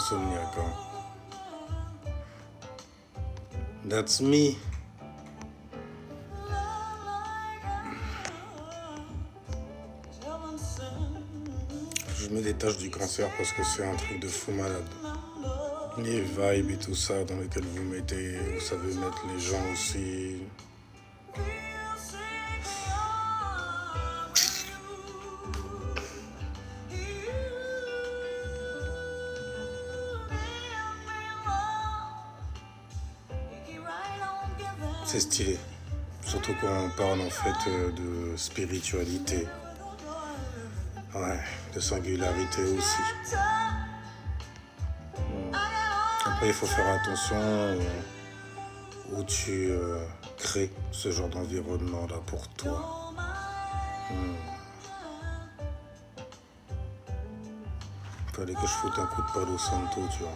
insomniaque. Hein. That's me. Je me détache du cancer parce que c'est un truc de fou malade. Les vibes et tout ça dans lesquels vous mettez, vous savez mettre les gens aussi. C'est stylé. Surtout quand on parle en fait de spiritualité. Ouais, de singularité aussi. Après, il faut faire attention où tu crées ce genre d'environnement-là pour toi. Il fallait que je foute un coup de Palo Santo, tu vois.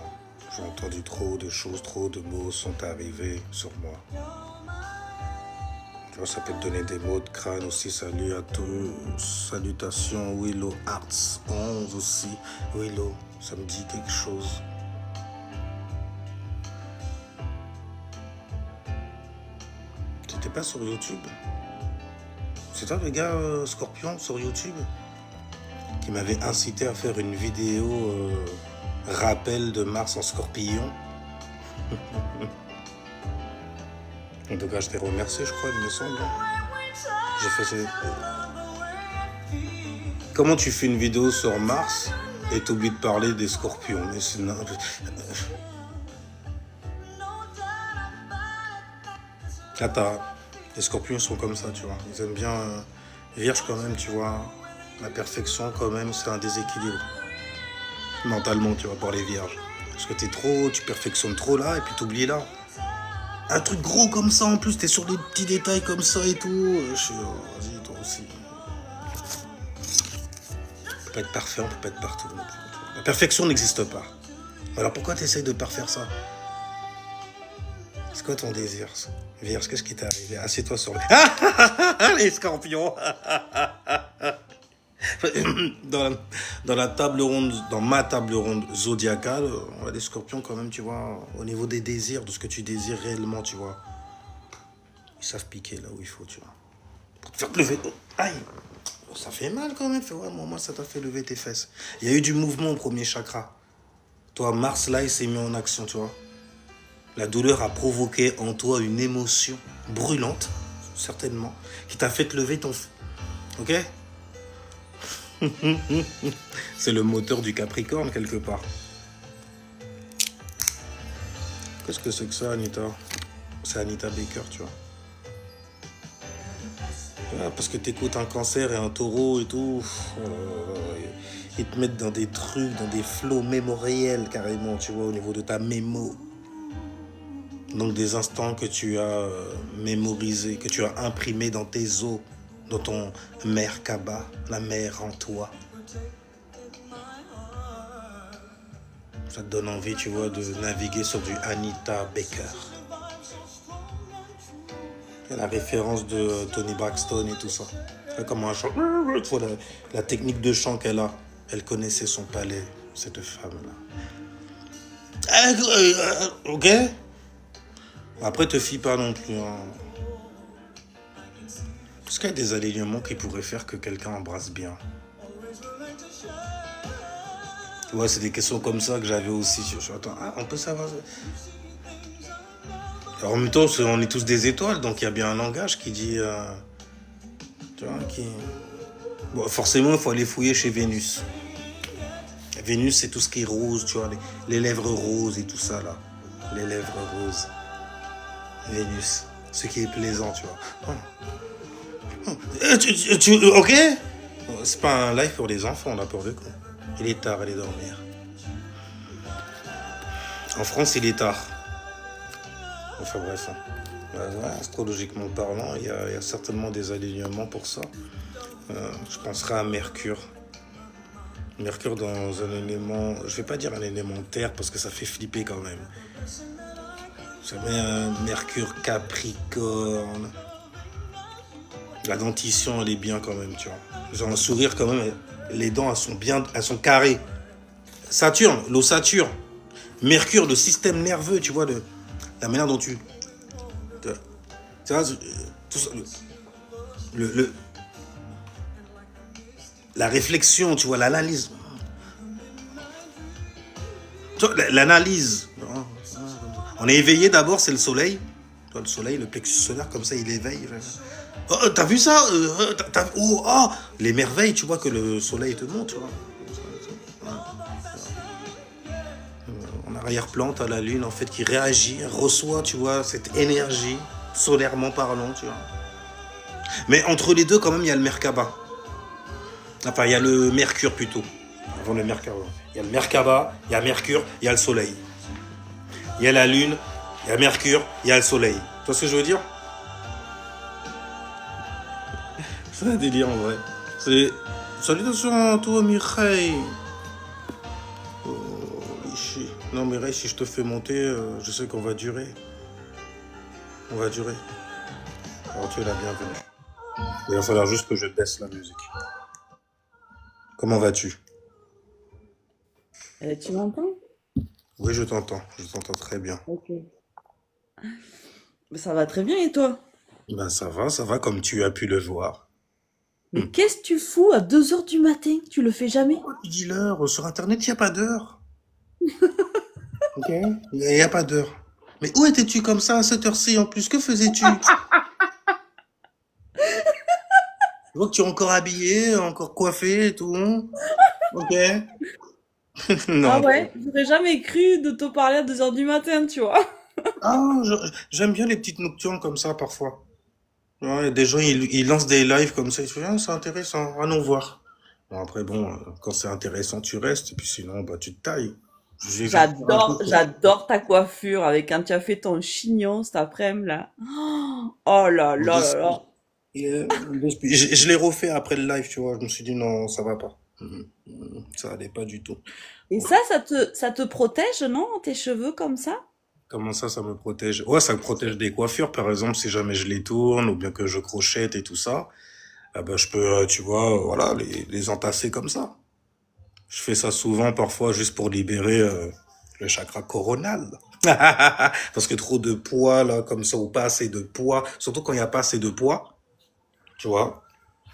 J'ai entendu trop de choses, trop de mots sont arrivés sur moi. Tu vois, ça peut te donner des mots de crâne aussi. Salut à tous. Salutations, Willow Arts 11 aussi. Willow, ça me dit quelque chose. T'étais pas sur YouTube? C'est toi le gars Scorpion sur YouTube qui m'avait incité à faire une vidéo rappel de Mars en Scorpion. En tout cas, je t'ai remercié, je crois, il me semble. J'ai fait Comment tu fais une vidéo sur Mars et t'oublies de parler des scorpions? Mais c'est... Les scorpions sont comme ça, tu vois. Ils aiment bien... Vierge quand même, tu vois. La perfection quand même, c'est un déséquilibre. Mentalement, tu vois, pour les vierges. Parce que tu perfectionnes trop là et puis t'oublies là. Un truc gros comme ça en plus, t'es sur les petits détails comme ça et tout. Je suis... vas-y, toi aussi. On peut pas être parfait, on peut pas être partout. La perfection n'existe pas. Alors pourquoi t'essayes de parfaire ça? C'est quoi ton désir? Vierge, qu'est-ce qui t'est arrivé? Assieds-toi sur le... les scorpions. Dans la table ronde, dans ma table ronde zodiacale, on a des scorpions quand même, tu vois, au niveau des désirs, de ce que tu désires réellement, tu vois. Ils savent piquer là où il faut, tu vois. Pour te faire lever. Aïe, ça fait mal quand même. Ouais, moi, ça t'a fait lever tes fesses. Il y a eu du mouvement au premier chakra. Toi, Mars, là, il s'est mis en action, tu vois. La douleur a provoqué en toi une émotion brûlante, certainement, qui t'a fait te lever ton... Ok? C'est le moteur du Capricorne, quelque part. Qu'est-ce que c'est que ça, Anita? C'est Anita Baker, tu vois. Ah, parce que t'écoutes un Cancer et un Taureau et tout. Ils te mettent dans des trucs, dans des flots mémoriels, carrément, tu vois, au niveau de ta mémo. Donc des instants que tu as mémorisés, que tu as imprimés dans tes os, dans ton Merkaba, la mer en toi. Ça te donne envie, tu vois, de naviguer sur du Anita Baker. La référence de Tony Braxton et tout ça. Comment un chant, tu vois, la technique de chant qu'elle a. Elle connaissait son palais, cette femme-là. Ok? Après, te fie pas non plus. Hein. Parce qu'il y a des alignements qui pourraient faire que quelqu'un embrasse bien. Ouais, c'est des questions comme ça que j'avais aussi. Attends, on peut savoir. Alors, en même temps, on est tous des étoiles, donc il y a bien un langage qui dit. Tu vois, qui. Bon, forcément, il faut aller fouiller chez Vénus. Vénus, c'est tout ce qui est rose, tu vois, les lèvres roses et tout ça, là. Les lèvres roses. Vénus, ce qui est plaisant, tu vois. Ok? C'est pas un live pour les enfants, là, pour le coup. Il est tard, allez dormir. En France, il est tard. Enfin bref. Astrologiquement parlant, il y a certainement des alignements pour ça. Je penserai à Mercure. Mercure dans un élément... Je vais pas dire un élément terre, parce que ça fait flipper quand même. Ça met un Mercure Capricorne. La dentition, elle est bien quand même, tu vois. J'ai un sourire quand même. Les dents, elles sont carrées. Saturne, l'ossature. Mercure, le système nerveux, tu vois, la manière dont tu vois, tout ça, le, le- la réflexion, tu vois, l'analyse. L'analyse. On est éveillé d'abord, c'est le soleil. Toi, le soleil, le plexus solaire, comme ça, il éveille. Oh, t'as vu ça les merveilles, tu vois, que le soleil te montre. Tu vois. En arrière-plan, t'as la lune, en fait, qui réagit, reçoit, tu vois, cette énergie, solairement parlant, tu vois. Mais entre les deux, quand même, il y a le Merkaba. Enfin, il y a le Mercure, plutôt. Avant le Merkaba. Il y a le Merkaba, il y a Mercure, il y a le soleil. Il y a la lune, il y a Mercure, il y a le soleil. Tu vois ce que je veux dire? C'est un délire en vrai. C'est. Salutations à toi, Mireille. Oh, Ichi. Non, Mireille, si je te fais monter, je sais qu'on va durer. On va durer. Alors, tu es la bienvenue. Il va falloir juste que je baisse la musique. Comment vas-tu? Tu m'entends? Oui, je t'entends. Je t'entends très bien. Ok. Ça va très bien et toi? Ben, ça va, comme tu as pu le voir. Mais qu'est-ce que tu fous à 2 heures du matin? Tu le fais jamais? Pourquoi tu dis l'heure? Sur Internet, il n'y a pas d'heure. Ok? Il n'y a pas d'heure. Mais où étais-tu comme ça à cette heure-ci en plus? Que faisais-tu? Je vois que tu es encore habillé, encore coiffé et tout. Ok? Ah Non. ouais, j'aurais jamais cru de te parler à 2 heures du matin, tu vois. Ah, j'aime bien les petites nocturnes comme ça parfois. Ouais, des gens, ils lancent des lives comme ça. Ils se disent, ah, c'est intéressant, allons voir. Bon, après, bon, quand c'est intéressant, tu restes. Et puis sinon, bah, tu te tailles. Je vais te dire un truc. J'adore ta coiffure avec quand tu as fait ton chignon cet après-midi là. Oh là On là là là. gaspille. On gaspille. Je l'ai refait après le live, tu vois. Je me suis dit, non, ça va pas. Ça allait pas du tout. Et Bon, ça te protège, non, tes cheveux comme ça? comment ça me protège? Ouais, ça me protège des coiffures, par exemple, si jamais je les tourne ou bien que je crochette et tout ça. Ah ben, je peux, tu vois, voilà, les entasser comme ça. Je fais ça souvent, parfois, juste pour libérer le chakra coronal. Parce que trop de poids, là, comme ça, ou pas assez de poids, surtout quand il n'y a pas assez de poids, tu vois.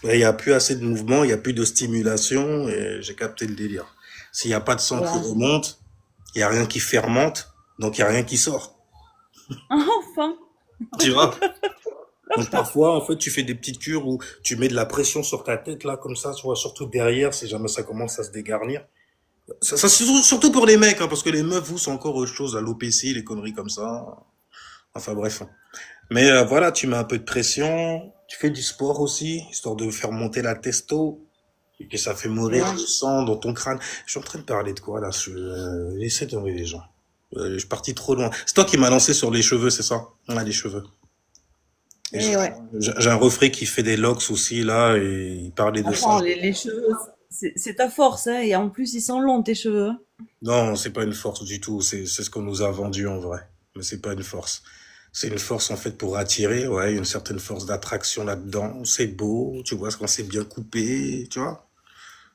Il n'y a plus assez de mouvement, il n'y a plus de stimulation, et j'ai capté le délire. S'il n'y a pas de sang qui Ouais. remonte, il n'y a rien qui fermente, donc il n'y a rien qui sort. Enfin. Tu vois? Donc parfois, en fait, tu fais des petites cures où tu mets de la pression sur ta tête, là, comme ça, tu vois, surtout derrière, si jamais ça commence à se dégarnir. Ça, surtout pour les mecs, hein, parce que les meufs, vous, c'est encore autre chose, l'alopécie, les conneries comme ça. Enfin bref. Mais voilà, tu mets un peu de pression, tu fais du sport aussi, histoire de faire monter la testo, et que ça fait mourir Ouais. le sang dans ton crâne. Je suis en train de parler de quoi là? J'essaie de les gens. Je suis parti trop loin. C'est toi qui m'as lancé sur les cheveux, c'est ça? Ouais, les cheveux. Et Et ouais. j'ai un refrain qui fait des locks aussi là, et il parlait de ça. Attends, les cheveux, c'est ta force, hein, et en plus, ils sont longs, tes cheveux. Non, c'est pas une force du tout. C'est ce qu'on nous a vendu en vrai. Mais c'est pas une force. C'est une force en fait pour attirer, ouais, une certaine force d'attraction là-dedans. C'est beau, tu vois, quand c'est bien coupé, tu vois.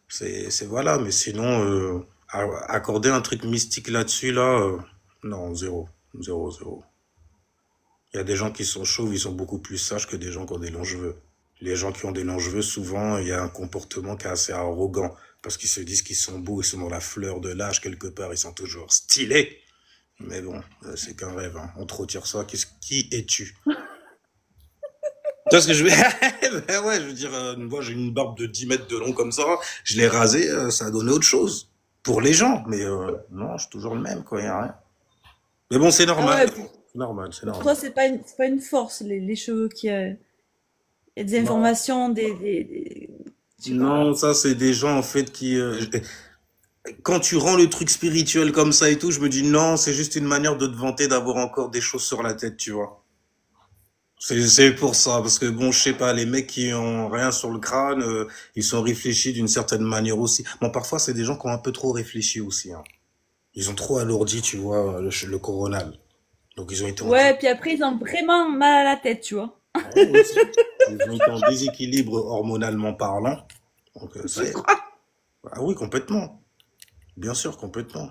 C'est voilà, mais sinon, accorder un truc mystique là-dessus, là, non, zéro. Zéro, zéro. Il y a des gens qui sont chauves, ils sont beaucoup plus sages que des gens qui ont des longs cheveux. Les gens qui ont des longs cheveux, souvent, il y a un comportement qui est assez arrogant. Parce qu'ils se disent qu'ils sont beaux, ils sont dans la fleur de l'âge quelque part, ils sont toujours stylés. Mais bon, c'est qu'un rêve, hein. On te retire ça, qui es-tu? Tu vois ce que je veux Ben ouais, je veux dire, moi j'ai une barbe de 10 mètres de long comme ça, je l'ai rasé, ça a donné autre chose. Pour les gens, mais non, je suis toujours le même, quoi, y a rien. Mais bon, c'est Ah normal. ouais, C'est normal, c'est pour toi, normal. c'est pas une force, les cheveux qui, il y a des Non. informations, je sais pas. Non, ça c'est des gens en fait qui quand tu rends le truc spirituel comme ça et tout, je me dis non, c'est juste une manière de te vanter d'avoir encore des choses sur la tête, tu vois. C'est pour ça, parce que bon, je sais pas, les mecs qui ont rien sur le crâne, ils sont réfléchis d'une certaine manière aussi. Bon, parfois c'est des gens qui ont un peu trop réfléchi aussi, hein. Ils ont trop alourdi, tu vois, le coronal. Donc ils ont été en, Ouais, puis après, ils ont vraiment mal à la tête, tu vois. ouais, aussi. Ils ont été en déséquilibre hormonalement parlant. Donc ça y Tu est. crois? Ah oui, complètement. Bien sûr, complètement.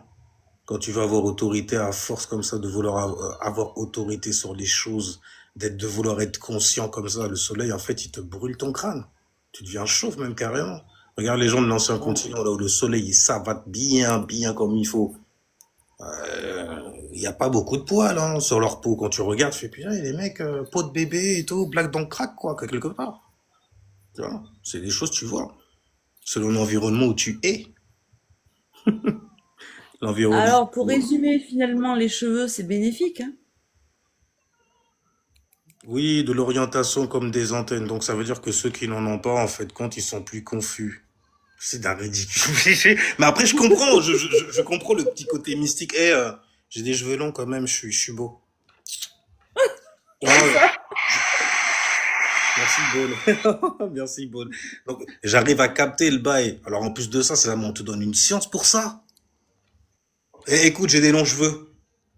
Quand tu veux avoir autorité à force comme ça, de vouloir avoir autorité sur les choses, de vouloir être conscient comme ça, le soleil, en fait, il te brûle ton crâne. Tu deviens chauve même carrément. Regarde les gens de l'ancien Ouais. continent, là où le soleil, il savate bien, bien comme il faut. Il n'y a pas beaucoup de poils hein, sur leur peau. Quand tu regardes, tu fais, putain, les mecs, peau de bébé et tout, black dans le crack, quoi, quelque part. Tu vois, c'est des choses, tu vois, selon l'environnement où tu es. L'environnement. Alors, pour résumer, finalement, les cheveux, c'est bénéfique, hein. Oui, de l'orientation comme des antennes. Donc ça veut dire que ceux qui n'en ont pas, en fait, compte, ils sont plus confus. C'est d'un ridicule. Mais après, je comprends, je comprends le petit côté mystique. Eh, j'ai des cheveux longs quand même, je suis beau. C'est Ouais, ça. merci Paul. Merci Paul. Donc j'arrive à capter le bail. Alors en plus de ça, on te donne une science pour ça. Eh, écoute, j'ai des longs cheveux.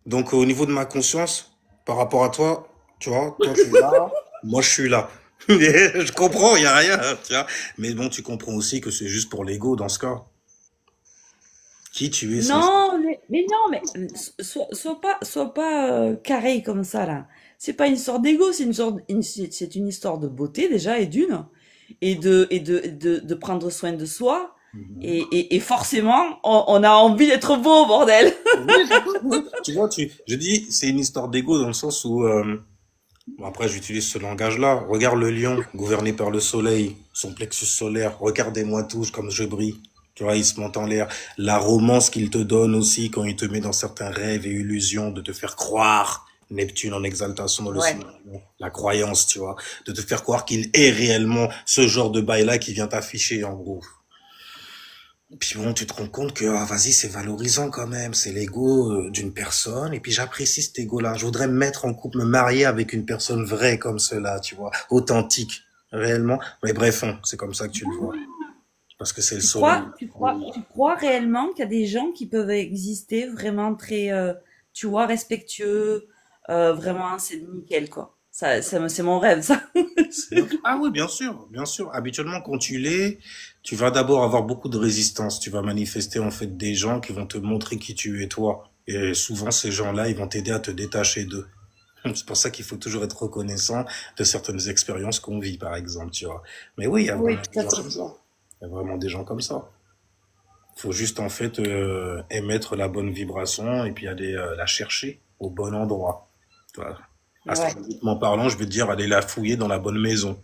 Donc au niveau de ma conscience, par rapport à toi, tu vois, toi tu es là, moi je suis là. Je comprends, il y a rien, tu vois. Mais bon, tu comprends aussi que c'est juste pour l'ego dans ce cas. Qui tu es sans ça? Non, mais non, mais sois pas carré comme ça là. C'est pas une histoire d'ego, c'est une histoire de beauté déjà et d'une de prendre soin de soi et forcément on a envie d'être beau bordel. Oui, tu vois, je dis, c'est une histoire d'ego dans le sens où, bon, après, j'utilise ce langage-là. Regarde le lion, gouverné par le soleil, son plexus solaire. Regardez-moi tous comme je brille. Tu vois, il se monte en l'air. La romance qu'il te donne aussi quand il te met dans certains rêves et illusions de te faire croire. Neptune en exaltation dans le Ouais. ciel. La croyance, tu vois. De te faire croire qu'il est réellement ce genre de bail-là qui vient t'afficher, en gros. Puis bon, tu te rends compte que, ah, vas-y, c'est valorisant quand même. C'est l'ego d'une personne. Et puis j'apprécie cet ego-là. Je voudrais me mettre en couple, me marier avec une personne vraie comme cela, tu vois. Authentique, réellement. Mais bref, hein, c'est comme ça que tu le vois. Parce que c'est le soleil. Tu crois réellement qu'il y a des gens qui peuvent exister vraiment très, tu vois, respectueux, vraiment, c'est nickel, quoi. C'est mon rêve, ça. Ah oui, bien sûr, bien sûr. Habituellement, quand tu l'es, tu vas d'abord avoir beaucoup de résistance. Tu vas manifester en fait des gens qui vont te montrer qui tu es toi. Et souvent, ces gens-là, ils vont t'aider à te détacher d'eux. C'est pour ça qu'il faut toujours être reconnaissant de certaines expériences qu'on vit, par exemple, tu vois. Mais oui, il y a Oui, vraiment tout des à gens fait. comme ça. Il y a vraiment des gens comme ça. Il faut juste, en fait, émettre la bonne vibration et puis aller la chercher au bon endroit. Tu vois. Ouais. Astrologiquement parlant, je veux dire, aller la fouiller dans la bonne maison.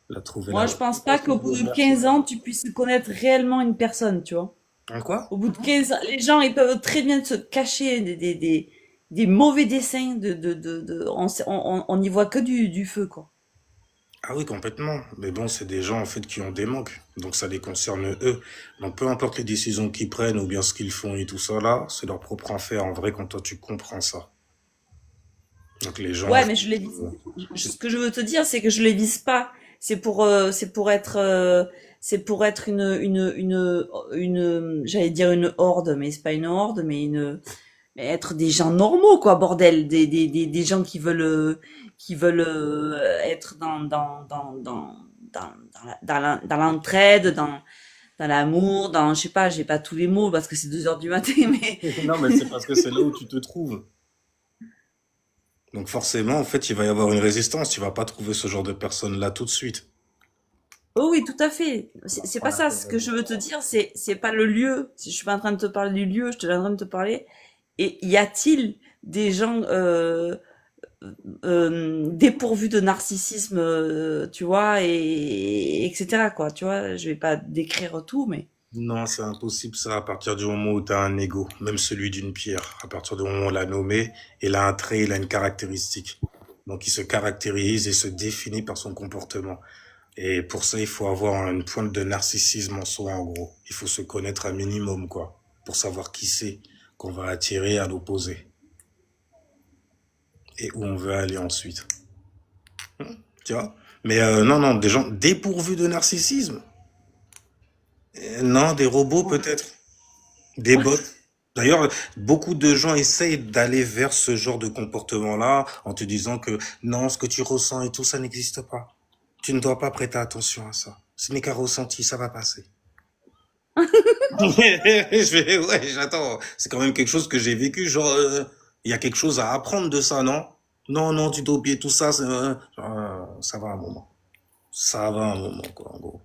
La trouver Moi, là. je pense pas qu'au bout de 15 ans, tu puisses connaître réellement une personne, tu vois. En quoi? Au bout de 15 ans, les gens, ils peuvent très bien se cacher des mauvais dessins on n'y voit que du feu, quoi. Ah oui, complètement. Mais bon, c'est des gens, en fait, qui ont des manques. Donc, ça les concerne eux. Donc, peu importe les décisions qu'ils prennent ou bien ce qu'ils font et tout ça, là, c'est leur propre affaire, en vrai, quand toi, tu comprends ça. Donc, les gens, Ouais, mais ce que je veux te dire, c'est que je les vise pas. C'est pour être j'allais dire une horde, mais c'est pas une horde, mais être des gens normaux, quoi, bordel. Des gens qui veulent être dans l'entraide, dans l'amour, je sais pas, j'ai pas tous les mots parce que c'est 2 heures du matin, mais non, mais c'est parce que c'est là où tu te trouves. Donc, forcément, en fait, il va y avoir une résistance. Tu vas pas trouver ce genre de personnes-là tout de suite. oh oui, tout à fait. Ça va C'est pas prendre un ça. peu Ce de que je veux te résistance. dire, c'est pas le lieu. Si je suis pas en train de te parler du lieu, je te suis en train de te parler. Et y a-t-il des gens dépourvus de narcissisme, tu vois, etc. quoi, tu vois. Je vais pas décrire tout, mais Non, c'est impossible ça à partir du moment où tu as un ego, même celui d'une pierre. À partir du moment où on l'a nommé, il a un trait, il a une caractéristique. Donc il se caractérise et se définit par son comportement. Et pour ça, il faut avoir une pointe de narcissisme en soi, en gros. Il faut se connaître un minimum, quoi, pour savoir qui c'est qu'on va attirer à l'opposé et où on veut aller ensuite. Tu vois? Mais non, non, des gens dépourvus de narcissisme. Non, des robots peut-être. Des bots. D'ailleurs, beaucoup de gens essayent d'aller vers ce genre de comportement-là en te disant que non, ce que tu ressens et tout, ça n'existe pas. Tu ne dois pas prêter attention à ça. Ce n'est qu'un ressenti, ça va passer. Ouais, j'attends. C'est quand même quelque chose que j'ai vécu. Genre, il y a quelque chose à apprendre de ça, non? Non, non, tu dois oublier tout ça. Ça va un moment. Ça va un moment, quoi, en gros.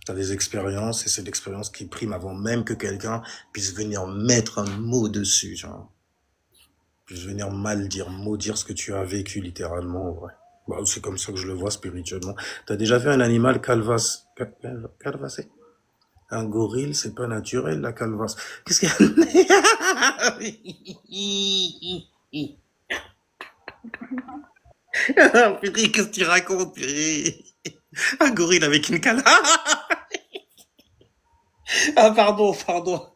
T'as des expériences et c'est l'expérience qui prime avant même que quelqu'un puisse venir mettre un mot dessus, genre. Puisse venir mal dire, maudire ce que tu as vécu littéralement, ouais. Bah, c'est comme ça que je le vois spirituellement. T'as déjà vu un animal calvassé? Un gorille, c'est pas naturel, la calvasse. Qu'est-ce qu'il y a? Purée, qu'est-ce que tu racontes, purée? Un gorille avec une calvasse. Ah, pardon, pardon.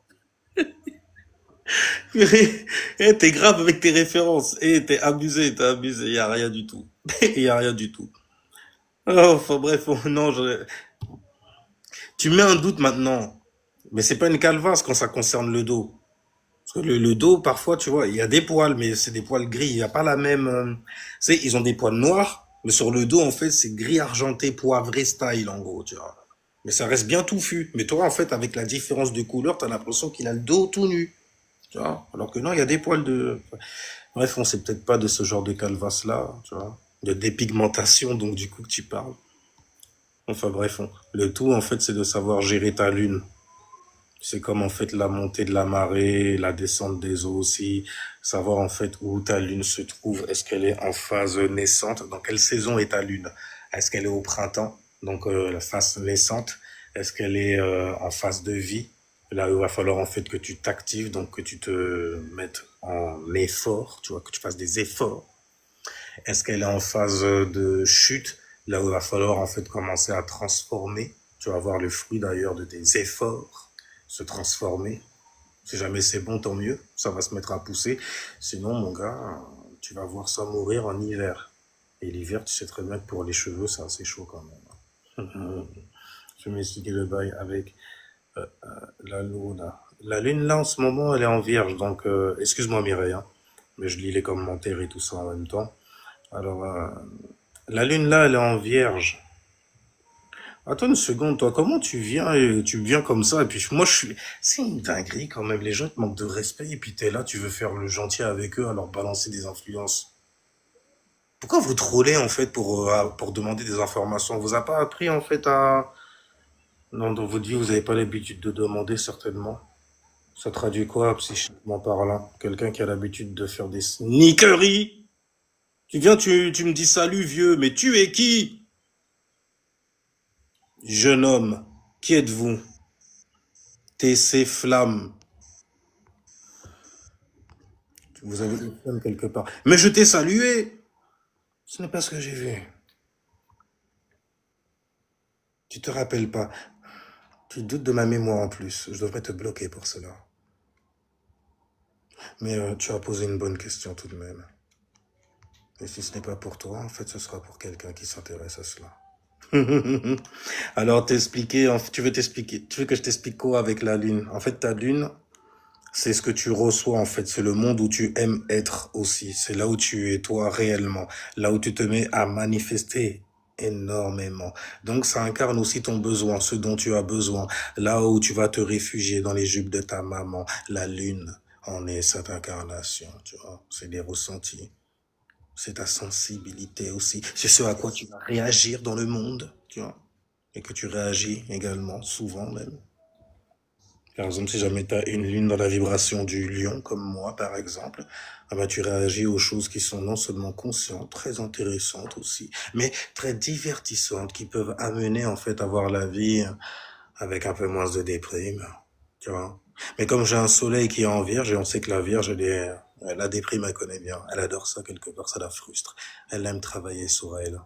Purée, t'es grave avec tes références. T'es abusé. Y a rien du tout. Y a rien du tout. Oh, enfin bref, non, tu mets un doute maintenant. Mais c'est pas une calvasse quand ça concerne le dos. Parce que le dos, parfois, tu vois, il y a des poils, mais c'est des poils gris. Il n'y a pas la même. Tu sais, ils ont des poils noirs, mais sur le dos, en fait, c'est gris argenté, poivré style, en gros, tu vois. Mais ça reste bien touffu. Mais toi, en fait, avec la différence de couleur, t'as l'impression qu'il a le dos tout nu. Tu vois. Alors que non, il y a des poils de. Bref, on sait peut-être pas de ce genre de calvasse-là, tu vois. De dépigmentation, donc du coup, que tu parles. Enfin bref, le tout, en fait, c'est de savoir gérer ta lune. C'est comme en fait la montée de la marée, la descente des eaux aussi, savoir en fait où ta lune se trouve. Est-ce qu'elle est en phase naissante? Dans quelle saison est ta lune? Est-ce qu'elle est au printemps? Donc la phase naissante. Est-ce qu'elle est en phase de vie? Là, il va falloir en fait que tu t'actives, donc que tu te mettes en effort, tu vois, que tu fasses des efforts. Est-ce qu'elle est en phase de chute? Là où il va falloir en fait commencer à transformer. Tu vas voir le fruit d'ailleurs de tes efforts se transformer. Si jamais c'est bon, tant mieux. Ça va se mettre à pousser. Sinon, mon gars, tu vas voir ça mourir en hiver. Et l'hiver, tu sais très bien que pour les cheveux, c'est assez chaud quand même. Je vais m'expliquer le bail avec la lune. La lune, là, en ce moment, elle est en vierge. Donc, excuse-moi, Mireille, hein, mais je lis les commentaires et tout ça en même temps. Alors, la lune, là, elle est en vierge. Attends une seconde, toi, comment tu viens et tu viens comme ça et puis moi je suis, c'est une dinguerie quand même. Les gens te manquent de respect et puis t'es là, tu veux faire le gentil avec eux, à leur balancer des influences. Pourquoi vous trollez en fait pour demander des informations? On vous a pas appris en fait à non dans votre vie vous avez pas l'habitude de demander certainement. Ça traduit quoi psychiquement parlant? Quelqu'un qui a l'habitude de faire des sneakeries. Tu viens, tu me dis salut vieux, mais tu es qui? Jeune homme, qui êtes-vous? TC Flamme. Vous avez une femme quelque part. Mais je t'ai salué. Ce n'est pas ce que j'ai vu. Tu te rappelles pas. Tu doutes de ma mémoire en plus. Je devrais te bloquer pour cela. Mais tu as posé une bonne question tout de même. Et si ce n'est pas pour toi, en fait, ce sera pour quelqu'un qui s'intéresse à cela. Alors, tu veux que je t'explique quoi avec la lune? En fait, ta lune, c'est ce que tu reçois, en fait. C'est le monde où tu aimes être aussi. C'est là où tu es toi réellement. Là où tu te mets à manifester énormément. Donc, ça incarne aussi ton besoin, ce dont tu as besoin. Là où tu vas te réfugier dans les jupes de ta maman. La lune en est cette incarnation, tu vois. C'est des ressentis. C'est ta sensibilité aussi. C'est ce à quoi tu vas réagir dans le monde, tu vois. Et que tu réagis également, souvent même. Par exemple, si jamais tu as une lune dans la vibration du lion, comme moi par exemple, ah ben, tu réagis aux choses qui sont non seulement conscientes, très intéressantes aussi, mais très divertissantes, qui peuvent amener en fait à voir la vie avec un peu moins de déprime, tu vois. Mais comme j'ai un soleil qui est en vierge, et on sait que la vierge, la déprime, elle connaît bien. Elle adore ça quelque part, ça la frustre. Elle aime travailler sur elle.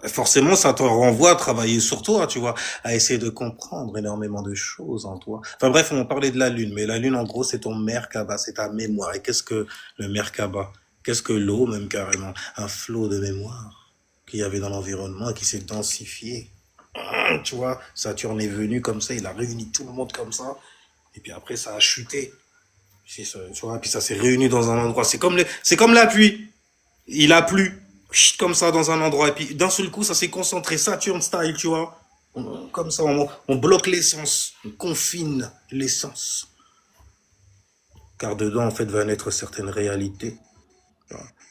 Forcément, ça te renvoie à travailler sur toi, tu vois, à essayer de comprendre énormément de choses en toi. Enfin bref, on parlait de la lune, mais la lune, en gros, c'est ton Merkaba, c'est ta mémoire. Et qu'est-ce que le Merkaba? Qu'est-ce que l'eau, même carrément? Un flot de mémoire qu'il y avait dans l'environnement et qui s'est densifié. Tu vois, Saturne est venu comme ça, il a réuni tout le monde comme ça, et puis après, ça a chuté. Tu vois, puis ça s'est réuni dans un endroit. C'est comme la pluie. Il a plu comme ça dans un endroit et puis d'un seul coup ça s'est concentré Saturn style, tu vois. Comme ça, on bloque l'essence, on confine l'essence. Car dedans, en fait, va naître certaines réalités.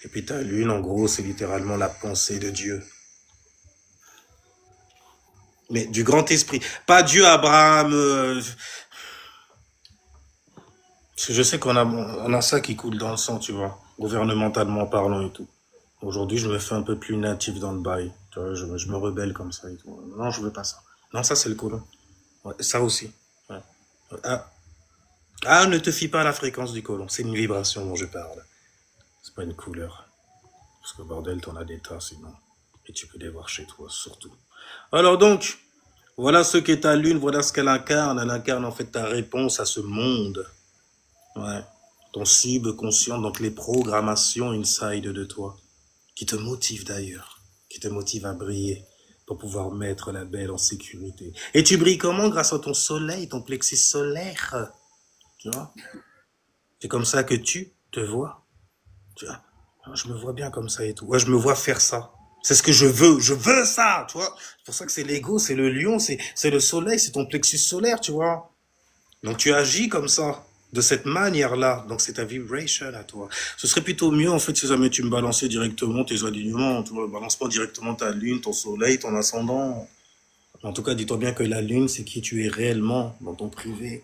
Et puis ta lune, en gros, c'est littéralement la pensée de Dieu. Mais du grand esprit. Pas Dieu Abraham. Parce que je sais on a ça qui coule dans le sang, tu vois. Gouvernementalement parlant et tout. Aujourd'hui, je me fais un peu plus natif dans le bail. Tu vois, je me rebelle comme ça et tout. Non, je veux pas ça. Non, ça, c'est le colon. Ouais, ça aussi. Ouais. Ah. Ah, ne te fie pas à la fréquence du colon. C'est une vibration dont je parle. C'est pas une couleur. Parce que bordel, t'en as des tas sinon. Et tu peux les voir chez toi, surtout. Alors donc, voilà ce qu'est ta lune, voilà ce qu'elle incarne. Elle incarne en fait ta réponse à ce monde. Ouais. Ton subconscient, donc les programmations inside de toi, qui te motivent d'ailleurs, qui te motivent à briller pour pouvoir mettre la belle en sécurité. Et tu brilles comment? Grâce à ton soleil, ton plexus solaire. Tu vois? C'est comme ça que tu te vois. Tu vois? Je me vois bien comme ça et tout. Ouais, je me vois faire ça. C'est ce que je veux. Je veux ça, tu vois. C'est pour ça que c'est l'ego, c'est le lion, c'est le soleil, c'est ton plexus solaire, tu vois. Donc tu agis comme ça, de cette manière-là. Donc c'est ta vibration à toi. Ce serait plutôt mieux, en fait, si jamais tu me balançais directement tes alignements. Tu vois, balance pas directement ta lune, ton soleil, ton ascendant. En tout cas, dis-toi bien que la lune, c'est qui tu es réellement dans ton privé.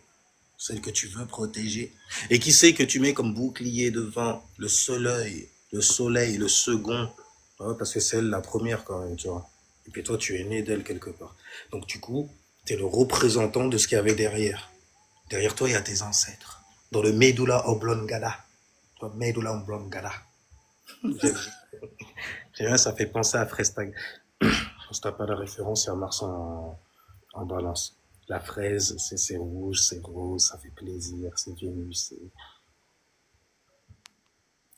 Celle que tu veux protéger. Et qui sait que tu mets comme bouclier devant le soleil, le second. Ouais, parce que c'est elle la première quand même, tu vois. Et puis toi, tu es né d'elle quelque part. Donc du coup, tu es le représentant de ce qu'il y avait derrière. Derrière toi, il y a tes ancêtres. Dans le Medulla Oblongata. Medulla Oblongata. Ça fait penser à Frestag. Si t'as pas la référence, il y a Mars en balance. La fraise, c'est rouge, c'est rose, ça fait plaisir, c'est Vénus.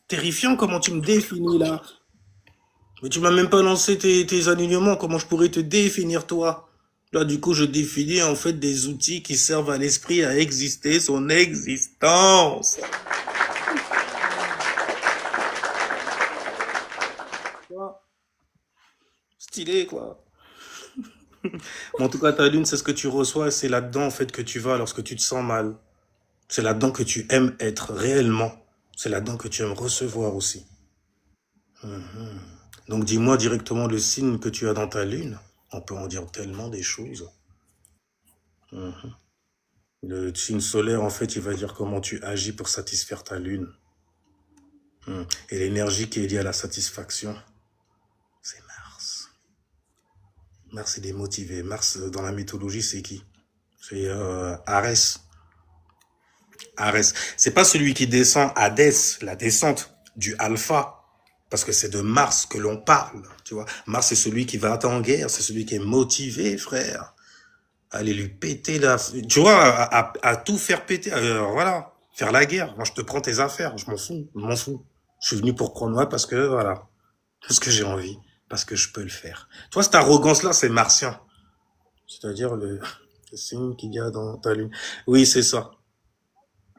Terrifiant comment tu me définis là. Mais tu m'as même pas lancé tes alignements, comment je pourrais te définir toi? Là, du coup, je définis en fait des outils qui servent à l'esprit à exister son existence. Stylé, quoi. Mais en tout cas, ta lune, c'est ce que tu reçois, c'est là-dedans en fait que tu vas lorsque tu te sens mal. C'est là-dedans que tu aimes être réellement. C'est là-dedans que tu aimes recevoir aussi. Mhm. Donc dis-moi directement le signe que tu as dans ta lune. On peut en dire tellement des choses. Mhm. Le signe solaire, en fait, il va dire comment tu agis pour satisfaire ta lune. Mhm. Et l'énergie qui est liée à la satisfaction, c'est Mars. Mars est démotivé. Mars, dans la mythologie, c'est qui? C'est Arès. Arès. C'est pas celui qui descend Hadès, la descente du alpha. Parce que c'est de Mars que l'on parle, tu vois. Mars, c'est celui qui va en guerre, c'est celui qui est motivé, frère. Aller lui péter la... Tu vois, à tout faire péter, voilà. Faire la guerre. Moi, je te prends tes affaires, je m'en fous, je m'en fous. Je suis venu pour prendre moi parce que, voilà. Parce que j'ai envie, parce que je peux le faire. Toi, cette arrogance-là, c'est martien. C'est-à-dire le signe qu'il y a dans ta lune. Oui, c'est ça.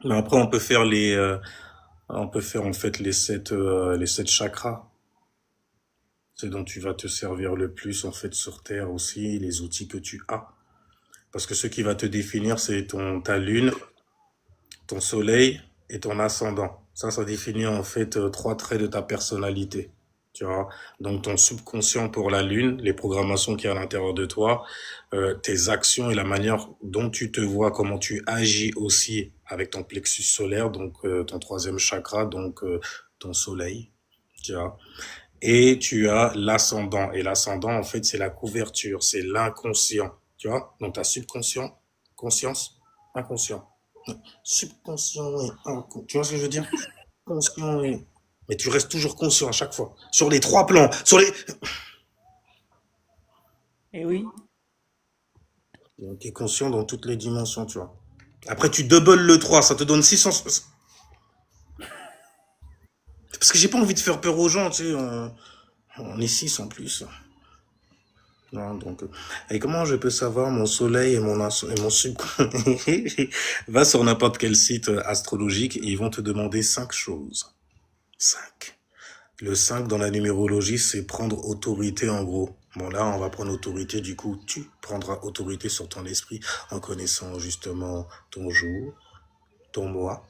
Mais après, on peut faire en fait les sept chakras. C'est dont tu vas te servir le plus en fait sur Terre aussi, les outils que tu as. Parce que ce qui va te définir, c'est ta lune, ton soleil et ton ascendant. Ça définit en fait trois traits de ta personnalité. Tu vois, donc ton subconscient pour la lune, les programmations qu'il y a à l'intérieur de toi, tes actions et la manière dont tu te vois, comment tu agis aussi avec ton plexus solaire, donc ton troisième chakra, donc ton soleil, tu vois. Et tu as l'ascendant. Et l'ascendant, en fait, c'est la couverture, c'est l'inconscient. Tu vois? Donc, tu as subconscient, conscience, inconscient. Subconscient et inconscient. Tu vois ce que je veux dire? Conscient et... Mais tu restes toujours conscient à chaque fois. Sur les trois plans. Eh oui. Donc, tu es conscient dans toutes les dimensions, tu vois. Après, tu doubles le 3, ça te donne 600... Parce que j'ai pas envie de faire peur aux gens, tu sais. On est 6 en plus. Non, donc, et comment je peux savoir mon soleil et mon subconscient? Va sur n'importe quel site astrologique et ils vont te demander 5 choses. 5. Le 5 dans la numérologie, c'est prendre autorité en gros. Bon, là, on va prendre autorité. Du coup, tu prendras autorité sur ton esprit en connaissant justement ton jour, ton mois.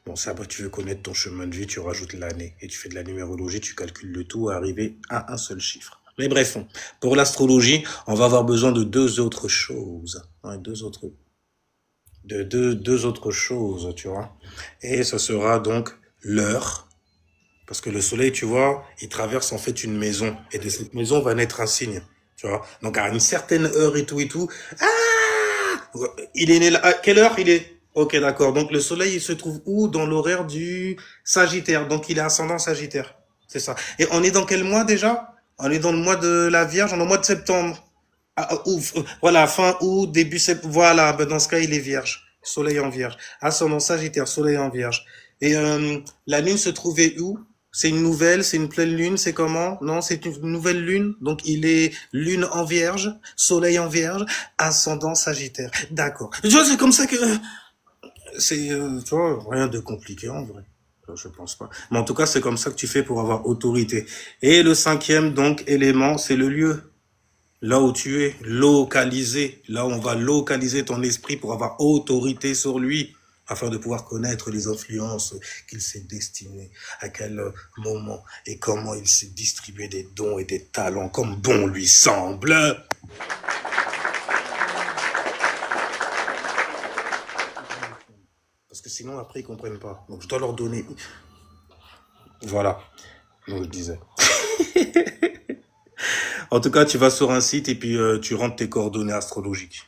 Bon, ça, après, tu veux connaître ton chemin de vie, tu rajoutes l'année. Et tu fais de la numérologie, tu calcules le tout à arriver à un seul chiffre. Mais bref, pour l'astrologie, on va avoir besoin de deux autres choses. Hein, deux autres choses, tu vois. Et ça sera donc l'heure. Parce que le soleil, tu vois, il traverse en fait une maison. Et de cette maison va naître un signe. Tu vois. Donc à une certaine heure et tout. Ah! Il est né là. À quelle heure il est? Ok, d'accord. Donc le soleil, il se trouve où? Dans l'horaire du Sagittaire. Donc il est ascendant Sagittaire. C'est ça. Et on est dans quel mois déjà? On est dans le mois de la Vierge, on est au mois de septembre. Voilà, fin août, début septembre. Voilà, ben dans ce cas, il est vierge. Soleil en vierge. Ascendant Sagittaire, soleil en vierge. Et la lune se trouvait où? C'est une nouvelle, c'est une pleine lune, c'est comment? Non, c'est une nouvelle lune. Donc il est lune en vierge, soleil en vierge, ascendant Sagittaire. D'accord. Tu vois, c'est comme ça que c'est, tu vois, rien de compliqué en vrai. Je pense pas. Mais en tout cas, c'est comme ça que tu fais pour avoir autorité. Et le cinquième, donc, élément, c'est le lieu. Là où tu es, localisé. Là où on va localiser ton esprit pour avoir autorité sur lui, afin de pouvoir connaître les influences qu'il s'est destiné, à quel moment et comment il s'est distribué des dons et des talents comme bon lui semble. Parce que sinon, après, ils comprennent pas. Donc, je dois leur donner. Voilà. Donc, je disais. En tout cas, tu vas sur un site et puis tu rentres tes coordonnées astrologiques.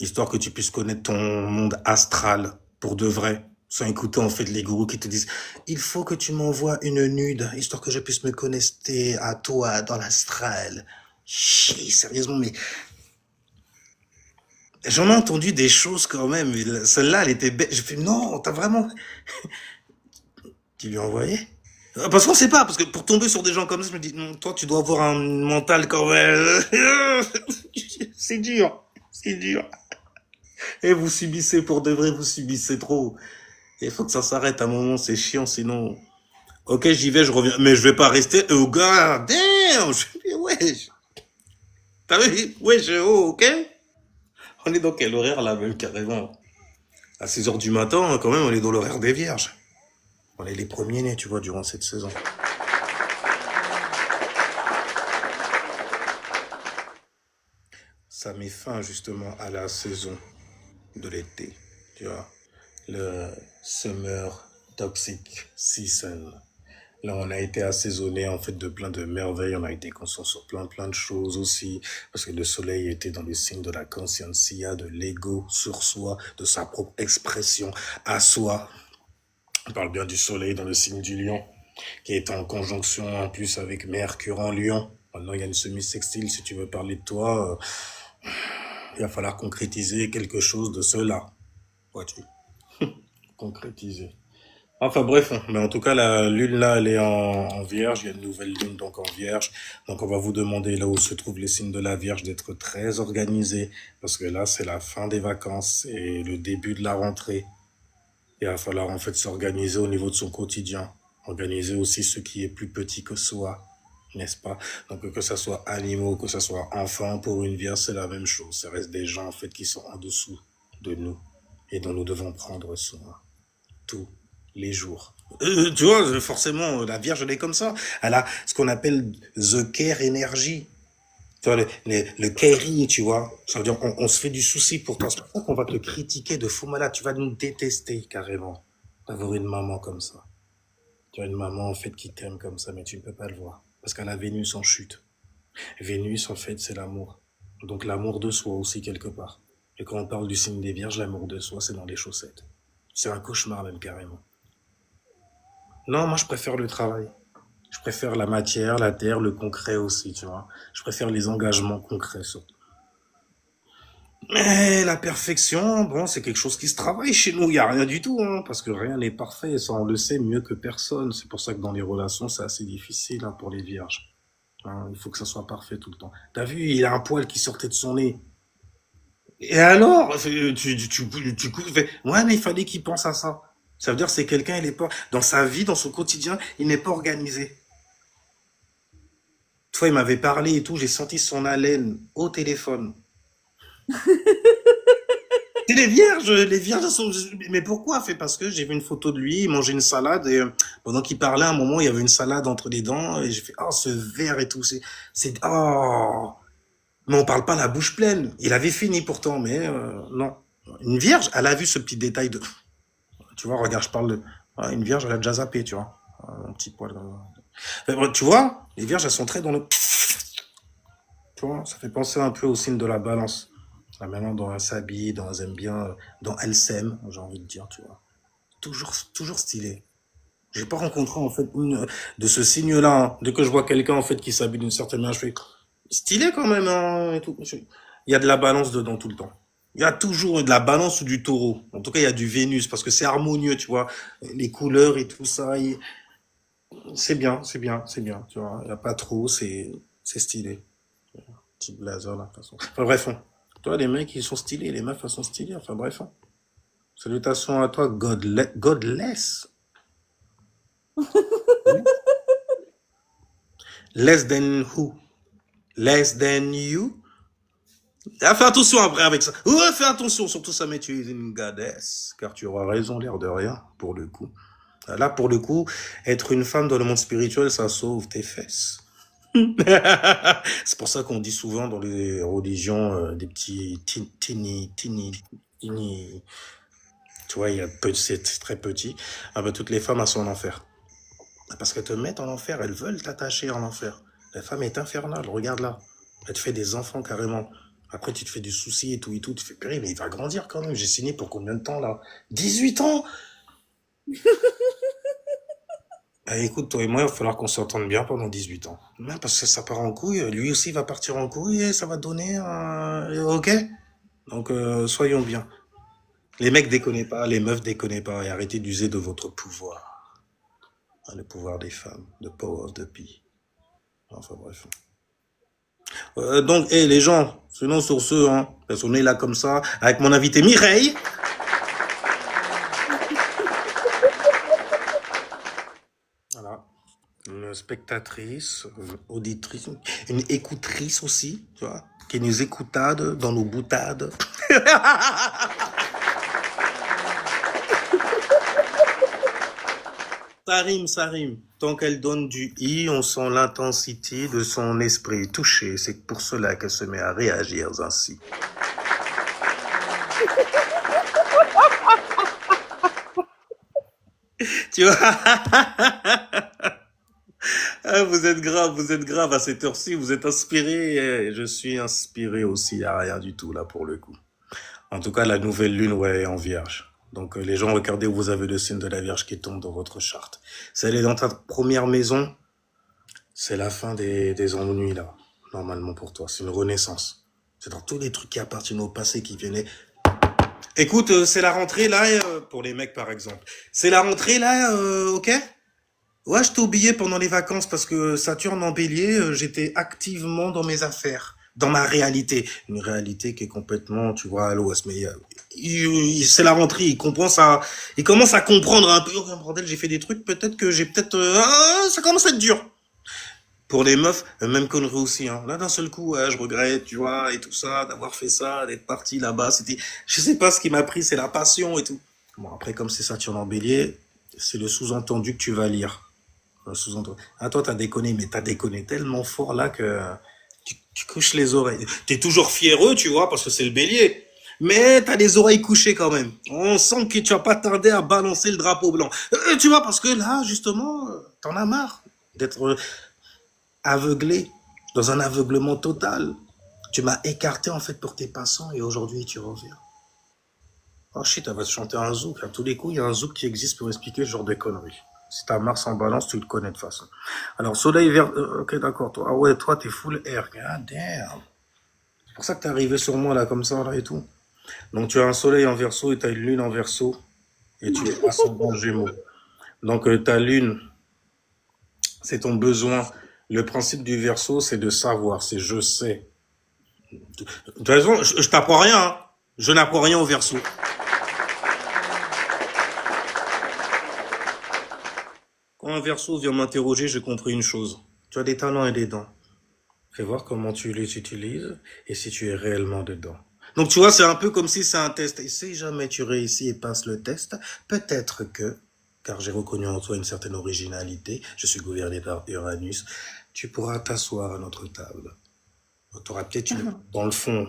Histoire que tu puisses connaître ton monde astral pour de vrai. Sans écouter en fait les gourous qui te disent il faut que tu m'envoies une nude, histoire que je puisse me connecter à toi dans l'astral. Chier, sérieusement, mais j'en ai entendu des choses quand même. Celle-là, elle était belle. Je fais non, t'as vraiment... Tu lui as envoyé? Parce qu'on sait pas, parce que pour tomber sur des gens comme ça, je me dis, toi, tu dois avoir un mental quand même. C'est dur, c'est dur. Et vous subissez pour de vrai, vous subissez trop. Il faut que ça s'arrête à un moment, c'est chiant, sinon... Ok, j'y vais, je reviens. Mais je vais pas rester... Oh, god damn! Je dis, wesh. T'as vu? Wesh, oh, ok? On est dans quel horaire, là, même, carrément? À 6 heures du matin, quand même, on est dans l'horaire des vierges. On est les premiers nés, tu vois, durant cette saison. Ça met fin, justement, à la saison de l'été, tu vois. Le Summer Toxic Season. Là, on a été assaisonné en fait de plein de merveilles. On a été conscient sur plein de choses aussi. Parce que le soleil était dans le signe de la consciencia, de l'ego sur soi, de sa propre expression à soi. On parle bien du soleil dans le signe du lion, qui est en conjonction en plus avec Mercure en lion. Maintenant, il y a une semi-sextile. Si tu veux parler de toi, il va falloir concrétiser quelque chose de cela. Vois-tu? Concrétiser. Enfin bref, mais en tout cas la lune là elle est en vierge, il y a une nouvelle lune donc en vierge, donc on va vous demander là où se trouvent les signes de la vierge d'être très organisés, parce que là c'est la fin des vacances et le début de la rentrée. Il va falloir en fait s'organiser au niveau de son quotidien, organiser aussi ce qui est plus petit que soi, n'est-ce pas? Donc que ça soit animaux, que ça soit enfants, pour une vierge c'est la même chose, ça reste des gens en fait qui sont en dessous de nous et dont nous devons prendre soin. Tous les jours. Tu vois, forcément, la Vierge, elle est comme ça. Elle a ce qu'on appelle the care energy. Tu vois, le caring, tu vois. Ça veut dire on se fait du souci pour toi. C'est pour ça qu'on va te critiquer de fou malade. Tu vas nous détester carrément d'avoir une maman comme ça. Tu as une maman en fait qui t'aime comme ça, mais tu ne peux pas le voir. Parce qu'elle a Vénus en chute. Vénus, en fait, c'est l'amour. Donc l'amour de soi aussi quelque part. Et quand on parle du signe des Vierges, l'amour de soi, c'est dans les chaussettes. C'est un cauchemar même carrément. Non, moi je préfère le travail. Je préfère la matière, la terre, le concret aussi, tu vois. Je préfère les engagements concrets surtout. Mais la perfection, bon, c'est quelque chose qui se travaille chez nous. Il n'y a rien du tout, hein, parce que rien n'est parfait. Ça, on le sait mieux que personne. C'est pour ça que dans les relations, c'est assez difficile hein, pour les vierges. Hein, il faut que ça soit parfait tout le temps. T'as vu, il a un poil qui sortait de son nez. Et alors, ouais, mais il fallait qu'il pense à ça. Ça veut dire que c'est quelqu'un, il est pas, dans sa vie, dans son quotidien, il n'est pas organisé. fois, il m'avait parlé et tout, j'ai senti son haleine au téléphone. Et les vierges, elles sont... Mais pourquoi? Fait parce que j'ai vu une photo de lui, il mangeait une salade et pendant qu'il parlait, à un moment, il y avait une salade entre les dents et j'ai fait, oh, ce verre et tout, oh. Mais on parle pas la bouche pleine. Il avait fini pourtant, mais non. Une vierge, elle a vu ce petit détail de, tu vois, regarde, je parle de, ah, une vierge, elle a déjà zappé, tu vois. Ah, un petit poil. Mais bon, tu vois, les vierges, elles sont très dans le, tu vois, ça fait penser un peu au signe de la balance. La manière dont elles s'habillent, dont elles aiment bien, dont elles s'aiment, j'ai envie de dire, tu vois. Toujours stylé. J'ai pas rencontré, en fait, une de ce signe-là, hein. Dès que je vois quelqu'un, en fait, qui s'habille d'une certaine manière, je fais, stylé quand même, hein, et tout. Il y a de la balance dedans tout le temps. Il y a toujours de la balance ou du taureau. En tout cas, il y a du Vénus, parce que c'est harmonieux, tu vois. Les couleurs et tout ça, c'est bien, c'est bien, tu vois. Il n'y a pas trop, c'est stylé. Petit blazer, là, de toute façon. Enfin, bref, hein. Toi, les mecs, ils sont stylés, les meufs, elles sont stylées. Enfin, bref, hein. Salutations à toi, Godless. Oui. Less than who? Less than you? Ah, fais attention après avec ça. Ouais, fais attention, surtout ça, mais tu es une goddess. Car tu auras raison, l'air de rien, pour le coup. Là, pour le coup, être une femme dans le monde spirituel, ça sauve tes fesses. C'est pour ça qu'on dit souvent dans les religions des petits tini, tu vois, c'est très petit. Ah bah, toutes les femmes elles sont en enfer. Parce qu'elles te mettent en enfer, elles veulent t'attacher en enfer. La femme est infernale, regarde là. Elle te fait des enfants carrément. Après, tu te fais du souci et tout, tu fais purée, mais il va grandir quand même. J'ai signé pour combien de temps là? 18 ans. Ah, écoute, toi et moi, il va falloir qu'on s'entende bien pendant 18 ans. Même parce que ça part en couille, lui aussi va partir en couille et ça va donner ok? Donc, soyons bien. Les mecs déconnez pas, les meufs déconnez pas et arrêtez d'user de votre pouvoir. Hein, le pouvoir des femmes, the power of the pea. Enfin bref. Donc, les gens, sinon sur ce, hein, parce qu'on est là comme ça, avec mon invité Mireille. Voilà. Une spectatrice, une auditrice, une écoutrice aussi, tu vois, qui nous écoutade dans nos boutades. Ça rime. Tant qu'elle donne du i, on sent l'intensité de son esprit touché. C'est pour cela qu'elle se met à réagir ainsi. Tu vois? Ah, vous êtes grave à cette heure-ci, vous êtes inspiré. Je suis inspiré aussi à rien du tout là pour le coup. En tout cas, la nouvelle lune, ouais, est en vierge. Donc les gens, regardez où vous avez le signe de la Vierge qui tombe dans votre charte. Si elle est dans ta première maison, c'est la fin des ennuis là, normalement pour toi. C'est une renaissance. C'est dans tous les trucs qui appartiennent au passé qui venaient. Écoute, c'est la rentrée là, pour les mecs par exemple. C'est la rentrée là, ok? Ouais, je t'ai oublié pendant les vacances parce que Saturne en bélier, j'étais activement dans mes affaires, dans ma réalité. Une réalité qui est complètement, tu vois, à l'ouest. Mais c'est la rentrée, il commence à comprendre un peu. Oh, bordel, j'ai fait des trucs, peut-être que j'ai peut-être... ça commence à être dur. Pour les meufs, même connerie aussi. Hein. Là, d'un seul coup, je regrette, tu vois, et tout ça, d'avoir fait ça, d'être parti là-bas. Je sais pas ce qui m'a pris, c'est la passion et tout. Bon, après, comme c'est Saturne en bélier, c'est le sous-entendu que tu vas lire. Ah, toi, t'as déconné, mais t'as déconné tellement fort là que tu couches les oreilles. T'es toujours fiéreux, tu vois, parce que c'est le bélier. Mais t'as les oreilles couchées quand même. On sent que tu vas pas tarder à balancer le drapeau blanc. Tu vois, parce que là, justement, t'en as marre d'être aveuglé, dans un aveuglement total. Tu m'as écarté en fait pour tes passants et aujourd'hui tu reviens. Oh shit, elle va te chanter un zouk. À tous les coups, il y a un zouk qui existe pour expliquer ce genre de conneries. Si t'as Mars en balance, tu le connais de toute façon. Alors, soleil vers... ok, d'accord. Toi, ah ouais, toi, t'es full air. God damn. C'est pour ça que t'es arrivé sur moi, là, comme ça, là, et tout. Donc, tu as un soleil en verso et t'as une lune en verso. Et tu es ascendant gémeaux. Donc, ta lune, c'est ton besoin. Le principe du verso, c'est de savoir. C'est je sais. De toute façon, je t'apprends rien, hein. Je n'apprends rien au verso. Quand un verso vient m'interroger, j'ai compris une chose. Tu as des talents et des dons. Fais voir comment tu les utilises et si tu es réellement dedans. Donc tu vois, c'est un peu comme si c'est un test. Et si jamais tu réussis et passes le test, peut-être que, car j'ai reconnu en toi une certaine originalité, je suis gouverné par Uranus, tu pourras t'asseoir à notre table. Tu auras peut-être une dans le fond,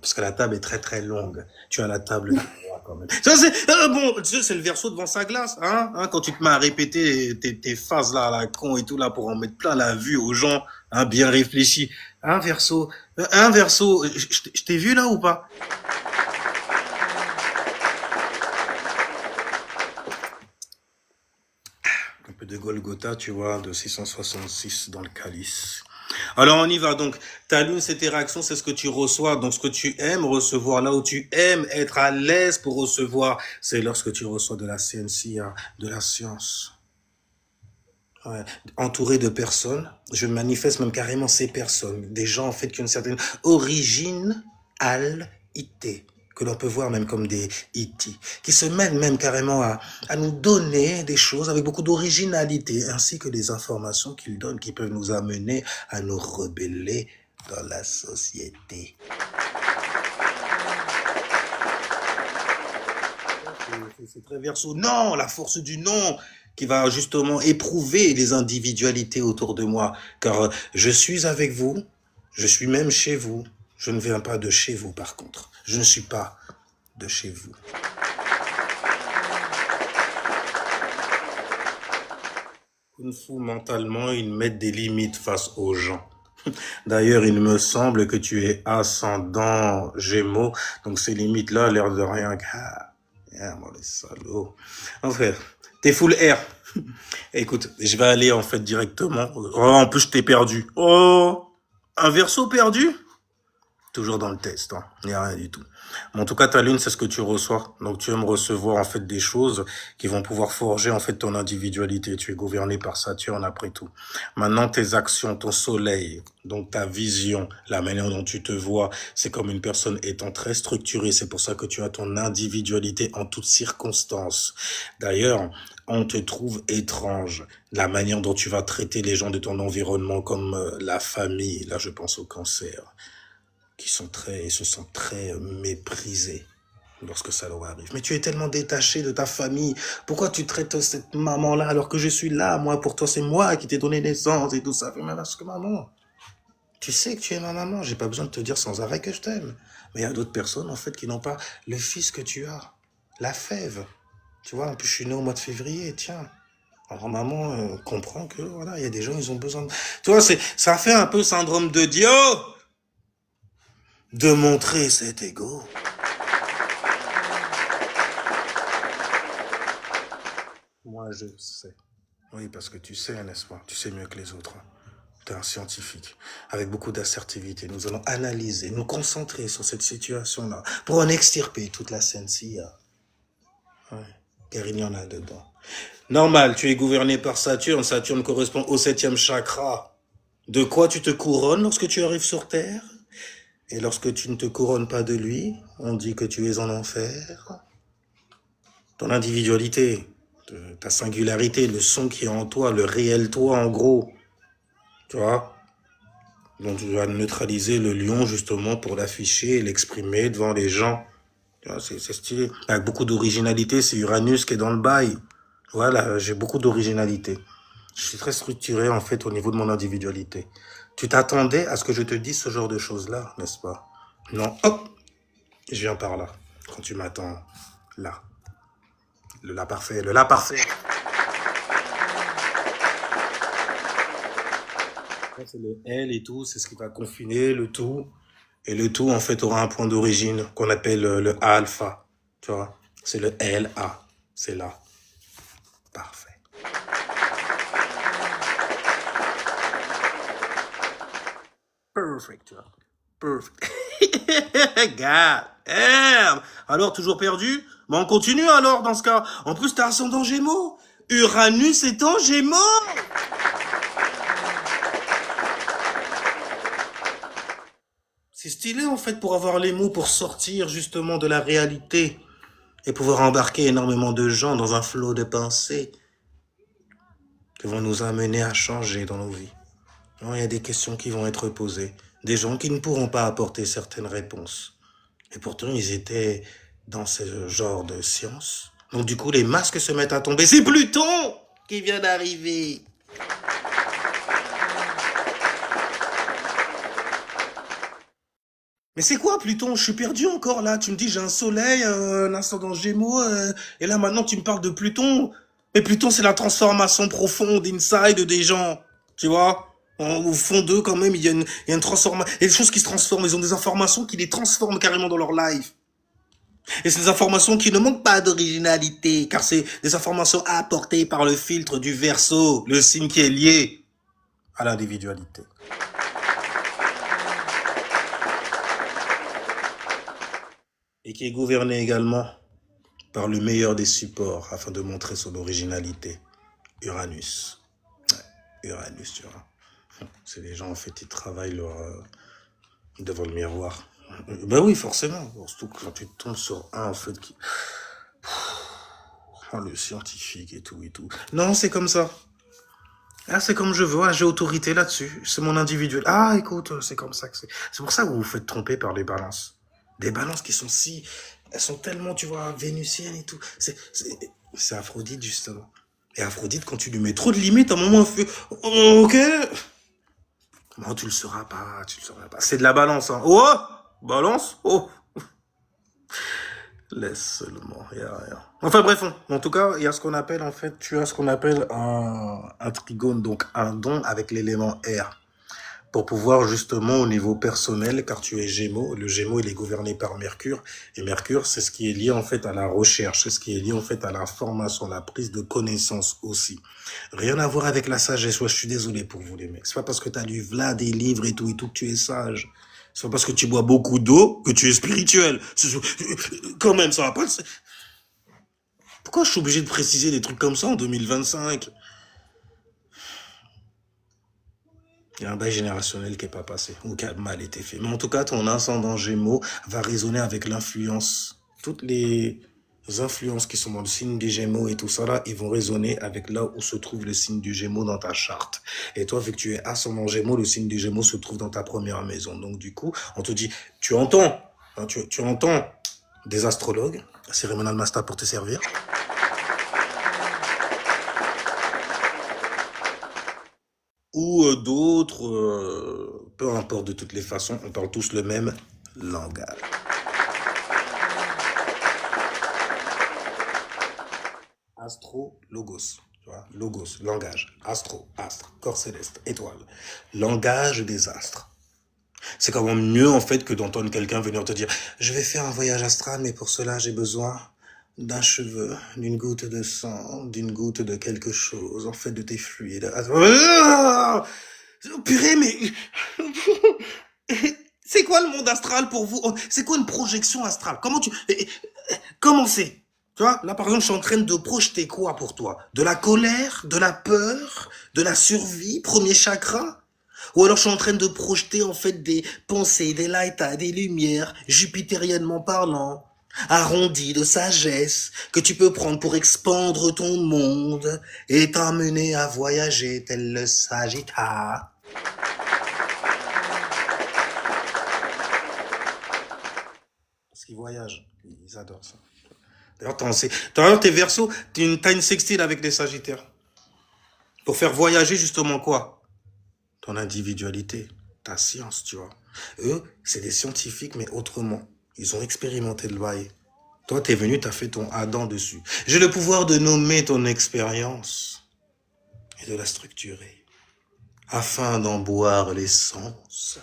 parce que la table est très très longue. Tu as la table derrière quand même. Ça c'est bon, tu sais, c'est le verso devant sa glace, hein, quand tu te mets à répéter tes phases là, à la con et tout là pour en mettre plein la vue aux gens, hein, bien réfléchi. Un verso, je t'ai vu là ou pas? Un peu de Golgotha, tu vois, de 666 dans le calice. Alors on y va donc. Ta lune, c'est tes réactions, c'est ce que tu reçois. Donc ce que tu aimes recevoir, là où tu aimes être à l'aise pour recevoir, c'est lorsque tu reçois de la CNCA, de la science. Ouais. Entouré de personnes, je manifeste même carrément ces personnes, des gens en fait qui ont une certaine originalité, que l'on peut voir même comme des E.T., qui se mènent même carrément à nous donner des choses avec beaucoup d'originalité, ainsi que des informations qu'ils donnent qui peuvent nous amener à nous rebeller dans la société. C'est très verso. Non, la force du non qui va justement éprouver les individualités autour de moi. Car je suis avec vous, je suis même chez vous. Je ne viens pas de chez vous par contre. Je ne suis pas de chez vous. Kung Fu mentalement, ils mettent des limites face aux gens. D'ailleurs, il me semble que tu es ascendant Gémeaux, donc ces limites-là, l'air de rien. Ah, moi, les salauds. Enfin, t'es full air. Écoute, je vais aller en fait directement. Oh, en plus, je t'ai perdu. Oh, un verso perdu? Toujours dans le test, hein. Il n'y a rien du tout. Mais en tout cas, ta lune, c'est ce que tu reçois. Donc, tu aimes recevoir, en fait, des choses qui vont pouvoir forger, en fait, ton individualité. Tu es gouverné par Saturne, après tout. Maintenant, tes actions, ton soleil, donc ta vision, la manière dont tu te vois, c'est comme une personne étant très structurée. C'est pour ça que tu as ton individualité en toutes circonstances. D'ailleurs, on te trouve étrange. La manière dont tu vas traiter les gens de ton environnement, comme la famille. Là, je pense au cancer, qui se sentent très méprisés lorsque ça leur arrive. Mais tu es tellement détaché de ta famille. Pourquoi tu traites cette maman-là alors que je suis là? Moi, pour toi, c'est moi qui t'ai donné naissance et tout ça. Mais parce que maman, tu sais que tu es ma maman. J'ai pas besoin de te dire sans arrêt que je t'aime. Mais il y a d'autres personnes, en fait, qui n'ont pas le fils que tu as. La fève. Tu vois, en plus, je suis né au mois de février, tiens. Alors maman comprend que, voilà, il y a des gens, ils ont besoin de... Tu vois, ça fait un peu syndrome de Dio de montrer cet ego. Moi, je sais. Oui, parce que tu sais, n'est-ce pas? Tu sais mieux que les autres. Tu es un scientifique, avec beaucoup d'assertivité. Nous allons analyser, nous concentrer sur cette situation-là, pour en extirper toute la sensia. Ouais, car il y en a dedans. Normal, tu es gouverné par Saturne. Saturne correspond au 7e chakra. De quoi tu te couronnes lorsque tu arrives sur Terre? Et lorsque tu ne te couronnes pas de lui, on dit que tu es en enfer. Ton individualité, ta singularité, le son qui est en toi, le réel toi en gros. Tu vois? Donc tu vas neutraliser le lion justement pour l'afficher et l'exprimer devant les gens. C'est stylé. Avec beaucoup d'originalité, c'est Uranus qui est dans le bail. Voilà, j'ai beaucoup d'originalité. Je suis très structuré en fait au niveau de mon individualité. Tu t'attendais à ce que je te dise ce genre de choses-là, n'est-ce pas? Non, hop, je viens par là. Quand tu m'attends là. Le là parfait, le là parfait. C'est le L et tout, c'est ce qui va confiner le tout. Et le tout, en fait, aura un point d'origine qu'on appelle le alpha. Tu vois? C'est le LA. C'est là. Parfait. Perfect, tu vois. Perfect. God damn. Alors, toujours perdu? Mais on continue alors dans ce cas. En plus, t'as ascendant Gémeaux. Uranus est en Gémeaux. C'est stylé en fait pour avoir les mots pour sortir justement de la réalité et pouvoir embarquer énormément de gens dans un flot de pensées qui vont nous amener à changer dans nos vies. Non, il y a des questions qui vont être posées. Des gens qui ne pourront pas apporter certaines réponses. Et pourtant, ils étaient dans ce genre de science. Donc du coup, les masques se mettent à tomber. C'est Pluton qui vient d'arriver. Mais c'est quoi Pluton? Je suis perdu encore là. Tu me dis j'ai un soleil, un ascendant Gémeaux, et là maintenant tu me parles de Pluton. Mais Pluton c'est la transformation profonde, inside des gens. Tu vois? Au fond d'eux quand même, il y a une transformation. Il y a des choses qui se transforment. Ils ont des informations qui les transforment carrément dans leur life. Et c'est des informations qui ne manquent pas d'originalité, car c'est des informations apportées par le filtre du Verseau, le signe qui est lié à l'individualité. Et qui est gouverné également par le meilleur des supports afin de montrer son originalité. Uranus. Ouais, Uranus, tu vois. C'est des gens, en fait, qui travaillent devant le miroir. Ben oui, forcément. Surtout quand tu tombes sur un, en fait, qui... Oh, le scientifique et tout et tout. Non, c'est comme ça. Ah, c'est comme je veux. Ah, j'ai autorité là-dessus. C'est mon individuel. Ah, écoute, c'est comme ça que c'est. C'est pour ça que vous vous faites tromper par les balances. Des balances qui sont si... Elles sont tellement, tu vois, vénusiennes et tout. C'est Aphrodite, justement. Et Aphrodite, quand tu lui mets trop de limites, à un moment, elle fait... Oh, ok. Non, tu le sauras pas, tu le sauras pas. C'est de la balance, hein. Oh! Balance? Oh! Laisse seulement, il y a rien. Enfin bref, en tout cas, il y a ce qu'on appelle, en fait, tu as ce qu'on appelle un trigone, donc un don avec l'élément R. Pour pouvoir justement au niveau personnel, car tu es Gémeaux, le Gémeaux il est gouverné par Mercure, et Mercure c'est ce qui est lié en fait à la recherche, c'est ce qui est lié en fait à la formation, la prise de connaissance aussi. Rien à voir avec la sagesse, ouais, je suis désolé pour vous les mecs, c'est pas parce que t'as lu Vlad des livres et tout que tu es sage. C'est pas parce que tu bois beaucoup d'eau que tu es spirituel. Quand même, ça va pas. Pourquoi je suis obligé de préciser des trucs comme ça en 2025? Il y a un bail générationnel qui n'est pas passé, ou qui a mal été fait. Mais en tout cas, ton ascendant Gémeaux va résonner avec l'influence. Toutes les influences qui sont dans le signe des Gémeaux et tout ça là, ils vont résonner avec là où se trouve le signe du Gémeaux dans ta charte. Et toi, vu que tu es ascendant Gémeaux, le signe du Gémeaux se trouve dans ta première maison. Donc du coup, on te dit, tu entends, hein, tu entends des astrologues, Cérémonial Master pour te servir. Ou d'autres, peu importe de toutes les façons, on parle tous le même langage. Astro, logos, tu vois, logos, langage, astro, astre, corps céleste, étoile, langage des astres. C'est quand même mieux en fait que d'entendre quelqu'un venir te dire « Je vais faire un voyage astral, mais pour cela j'ai besoin d'un cheveu, d'une goutte de sang, d'une goutte de quelque chose, en fait de tes fluides. » Purée, mais... C'est quoi le monde astral pour vous? C'est quoi une projection astrale? Comment c'est? Tu vois, là par exemple, je suis en train de projeter quoi pour toi? De la colère, de la peur, de la survie, premier chakra? Ou alors je suis en train de projeter en fait des pensées, des lights, des lumières, jupitériennement parlant, arrondies de sagesse, que tu peux prendre pour expandre ton monde et t'amener à voyager tel le Sagittaire. Parce qu'ils voyagent, ils adorent ça. D'ailleurs, tes Verseaux, t'as une sextile avec les Sagittaires. Pour faire voyager justement quoi? Ton individualité, ta science, tu vois. Eux, c'est des scientifiques, mais autrement. Ils ont expérimenté le bail. Toi, t'es venu, t'as fait ton Adam dessus. J'ai le pouvoir de nommer ton expérience et de la structurer, afin d'en boire l'essence.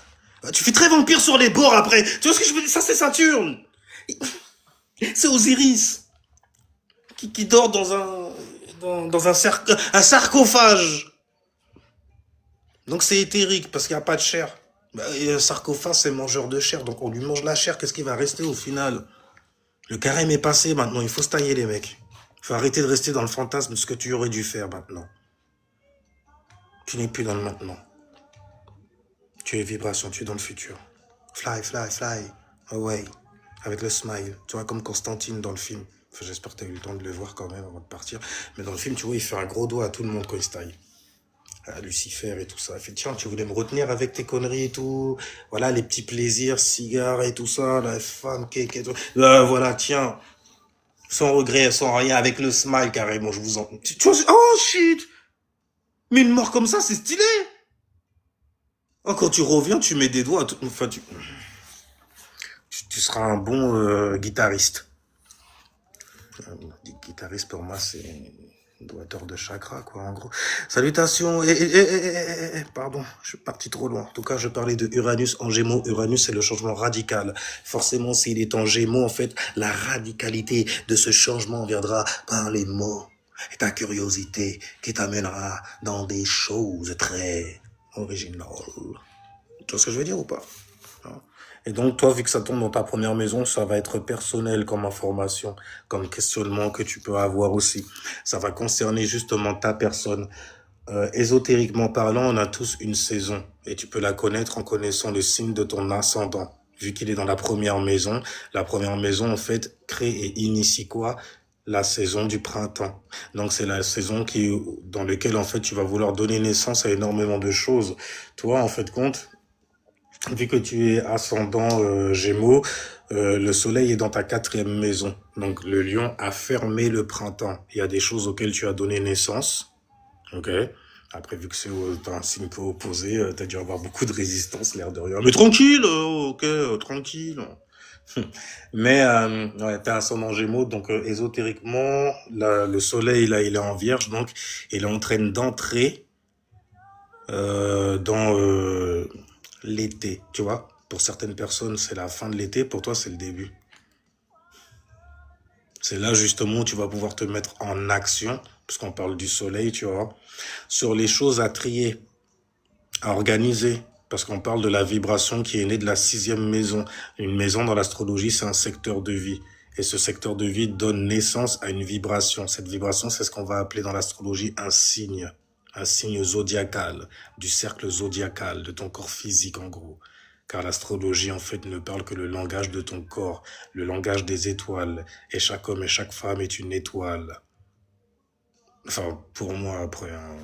Tu fais très vampire sur les bords après. Tu vois ce que je veux dire? Ça, c'est Saturne. C'est Osiris qui dort dans un sarcophage. Donc c'est éthérique parce qu'il n'y a pas de chair. Et un sarcophage, c'est mangeur de chair. Donc on lui mange la chair. Qu'est-ce qui va rester au final? Le carême est passé maintenant. Il faut se tailler les mecs. Il faut arrêter de rester dans le fantasme de ce que tu aurais dû faire maintenant. Tu n'es plus dans le maintenant. Tu es vibration, tu es dans le futur. Fly, fly, fly away. Avec le smile. Tu vois, comme Constantine dans le film. Enfin, j'espère que tu as eu le temps de le voir quand même avant de partir. Mais dans le film, tu vois, il fait un gros doigt à tout le monde quand il se taille. Lucifer et tout ça. Elle fait, tiens, tu voulais me retenir avec tes conneries et tout. Voilà, les petits plaisirs, cigares et tout ça, la femme, cake et tout. Voilà, tiens, sans regret, sans rien, avec le smile carrément, je vous en... Tu vois, oh shit! Mais une mort comme ça, c'est stylé! Oh, quand tu reviens, tu mets des doigts, enfin, tu seras un bon guitariste. Guitariste, pour moi, c'est doigteur de chakra, quoi, en gros. Salutations, pardon, je suis parti trop loin. En tout cas, je parlais de Uranus en Gémeaux. Uranus, c'est le changement radical. Forcément, s'il est en Gémeaux, en fait, la radicalité de ce changement viendra par les mots et ta curiosité qui t'amènera dans des choses très originales. Tu vois ce que je veux dire ou pas? Et donc, toi, vu que ça tombe dans ta première maison, ça va être personnel comme information, comme questionnement que tu peux avoir aussi. Ça va concerner justement ta personne. Ésotériquement parlant, on a tous une saison. Et tu peux la connaître en connaissant le signe de ton ascendant. Vu qu'il est dans la première maison, en fait, crée et initie quoi? La saison du printemps. Donc, c'est la saison dans laquelle, en fait, tu vas vouloir donner naissance à énormément de choses. Toi, en fait, compte, vu que tu es ascendant Gémeaux, le soleil est dans ta 4e maison. Donc, le lion a fermé le printemps. Il y a des choses auxquelles tu as donné naissance. Ok. Après, vu que c'est un signe opposé, tu as dû avoir beaucoup de résistance, l'air de rien. Mais tranquille, ok, tranquille. Mais ouais, t'es ascendant Gémeaux, donc ésotériquement, le soleil, là, il est en Vierge, donc il est en train d'entrer dans l'été, tu vois. Pour certaines personnes, c'est la fin de l'été, pour toi, c'est le début. C'est là, justement, où tu vas pouvoir te mettre en action, puisqu'on parle du soleil, tu vois, sur les choses à trier, à organiser, parce qu'on parle de la vibration qui est née de la 6e maison. Une maison, dans l'astrologie, c'est un secteur de vie. Et ce secteur de vie donne naissance à une vibration. Cette vibration, c'est ce qu'on va appeler dans l'astrologie un signe zodiacal, du cercle zodiacal, de ton corps physique en gros. Car l'astrologie en fait ne parle que le langage de ton corps, le langage des étoiles, et chaque homme et chaque femme est une étoile. Enfin, pour moi après, hein,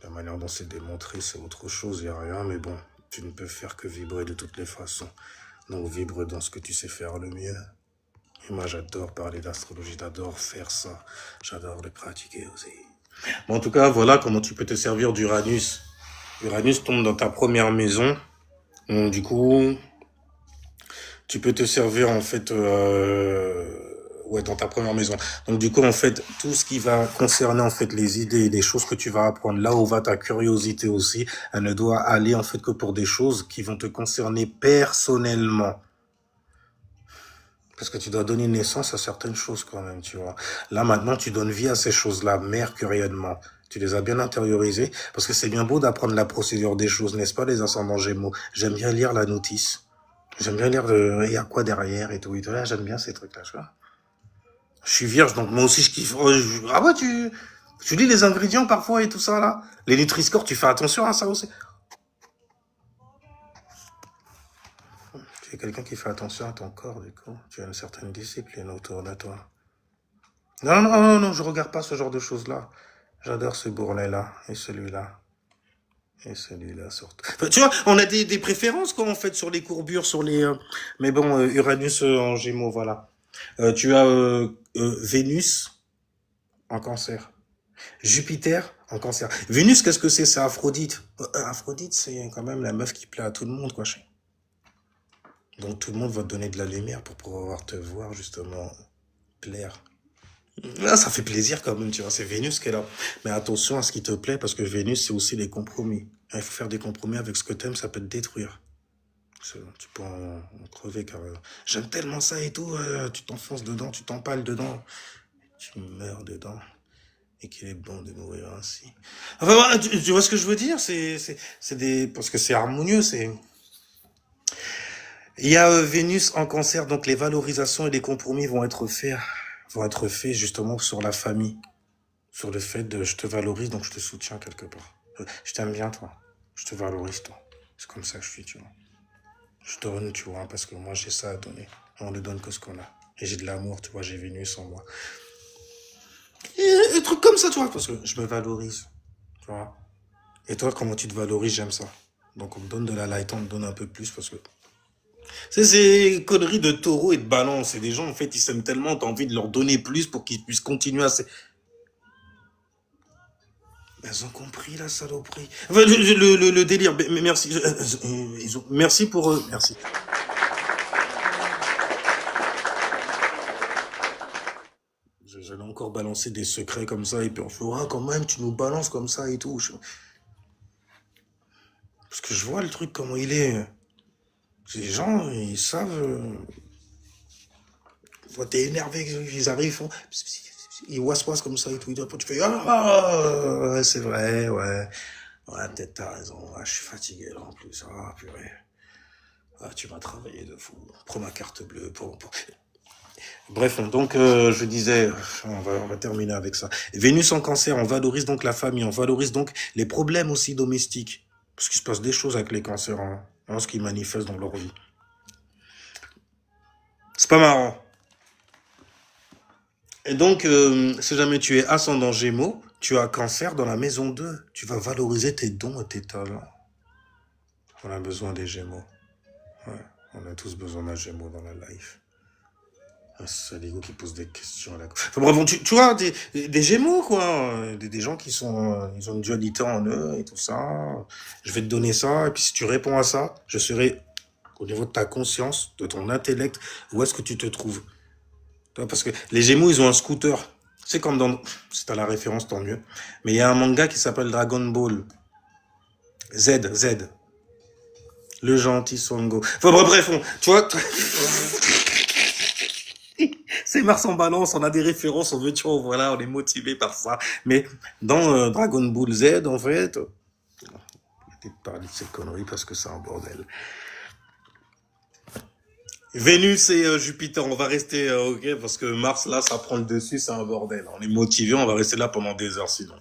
la manière dont c'est démontré c'est autre chose, il n'y a rien, mais bon, tu ne peux faire que vibrer de toutes les façons. Donc vibre dans ce que tu sais faire le mieux. Et moi j'adore parler d'astrologie, j'adore faire ça, j'adore le pratiquer aussi. Bon, en tout cas, voilà comment tu peux te servir d'Uranus. Uranus tombe dans ta première maison. Donc, du coup, tu peux te servir, en fait, ouais, dans ta première maison. Donc, du coup, en fait, tout ce qui va concerner, en fait, les idées et les choses que tu vas apprendre, là où va ta curiosité aussi, elle ne doit aller, en fait, que pour des choses qui vont te concerner personnellement. Parce que tu dois donner naissance à certaines choses quand même, tu vois. Là, maintenant, tu donnes vie à ces choses-là, mercuriellement. Tu les as bien intériorisées. Parce que c'est bien beau d'apprendre la procédure des choses, n'est-ce pas, les ascendants Gémeaux? J'aime bien lire la notice. J'aime bien lire il y a quoi derrière et tout. Et tout. Là, j'aime bien ces trucs-là, tu vois. Je suis vierge, donc moi aussi, je kiffe. Ah ouais, tu lis les ingrédients parfois et tout ça, là. Les Nutri-Score, tu fais attention à ça aussi. Tu es quelqu'un qui fait attention à ton corps, du coup. Tu as une certaine discipline autour de toi. Non, non, non, non, je regarde pas ce genre de choses-là. J'adore ce bourrelet-là, et celui-là. Et celui-là, surtout. Enfin, tu vois, on a des préférences, quoi, en fait, sur les courbures, sur les... Mais bon, Uranus en Gémeaux, voilà. Tu as Vénus en Cancer. Jupiter en Cancer. Vénus, qu'est-ce que c'est? C'est Aphrodite. Aphrodite, c'est quand même la meuf qui plaît à tout le monde, quoi. Donc tout le monde va te donner de la lumière pour pouvoir te voir, justement, plaire. Là, ça fait plaisir quand même, tu vois, c'est Vénus qui est là. Mais attention à ce qui te plaît, parce que Vénus, c'est aussi les compromis. Il faut faire des compromis avec ce que t'aimes, ça peut te détruire. Tu peux en crever car j'aime tellement ça et tout, tu t'enfonces dedans, tu t'empales dedans, tu meurs dedans. Et qu'il est bon de mourir ainsi. Enfin, voilà, tu vois ce que je veux dire? Parce que c'est harmonieux, Il y a Vénus en Cancer, donc les valorisations et les compromis vont être faits justement sur la famille. Sur le fait de je te valorise, donc je te soutiens quelque part. Je t'aime bien, toi. Je te valorise, toi. C'est comme ça que je suis, tu vois. Je donne, tu vois, parce que moi, j'ai ça à donner. On ne donne que ce qu'on a. Et j'ai de l'amour, tu vois, j'ai Vénus en moi. Et un truc comme ça, tu vois, parce que je me valorise, tu vois. Et toi, comment tu te valorises, j'aime ça. Donc on me donne de la light, on me donne un peu plus parce que... C'est ces conneries de taureau et de balance. Et des gens, en fait, ils s'aiment tellement, t'as envie de leur donner plus pour qu'ils puissent continuer à... Elles ont compris la saloperie. Enfin, le délire. Mais merci. Merci pour eux. Merci. J'allais encore balancer des secrets comme ça. Et puis on fait, ah, quand même, tu nous balances comme ça et tout. Parce que je vois le truc, comment il est. Les gens, ils savent. Quand t'es énervé, ils arrivent, ils font. Ils ouasse comme ça et tout. Après, tu fais, ah, ouais, c'est vrai, ouais. Ouais, peut-être t'as raison. Ah, je suis fatigué là en plus. Ah, purée. Ah, tu vas travailler de fou. Prends ma carte bleue pour... Bref, donc je disais, on va terminer avec ça. Vénus en cancer, on valorise donc la famille, on valorise donc les problèmes aussi domestiques. Parce qu'il se passe des choses avec les cancers, ce qui manifeste dans leur vie. C'est pas marrant. Et donc, si jamais tu es ascendant Gémeaux, tu as cancer dans la maison 2. Tu vas valoriser tes dons et tes talents. On a besoin des Gémeaux. Ouais, on a tous besoin d'un Gémeaux dans la life. C'est l'ego qui pose des questions. Enfin, bref, tu vois, des Gémeaux, quoi. Des gens qui sont, ils ont une dualité en eux et tout ça. Je vais te donner ça. Et puis, si tu réponds à ça, je serai, au niveau de ta conscience, de ton intellect, où est-ce que tu te trouves. Parce que les Gémeaux, ils ont un scooter. C'est comme dans... Si t'as la référence, tant mieux. Mais il y a un manga qui s'appelle Dragon Ball. Z. Le gentil Songo. Enfin bref, tu vois... C'est Mars en balance, on a des références, on veut, tu vois, voilà, on est motivé par ça. Mais dans Dragon Ball Z, en fait... Arrêtez de parler de ces conneries parce que c'est un bordel. Vénus et Jupiter, on va rester, ok, parce que Mars, là, ça prend le dessus, c'est un bordel. On est motivé, on va rester là pendant des heures sinon.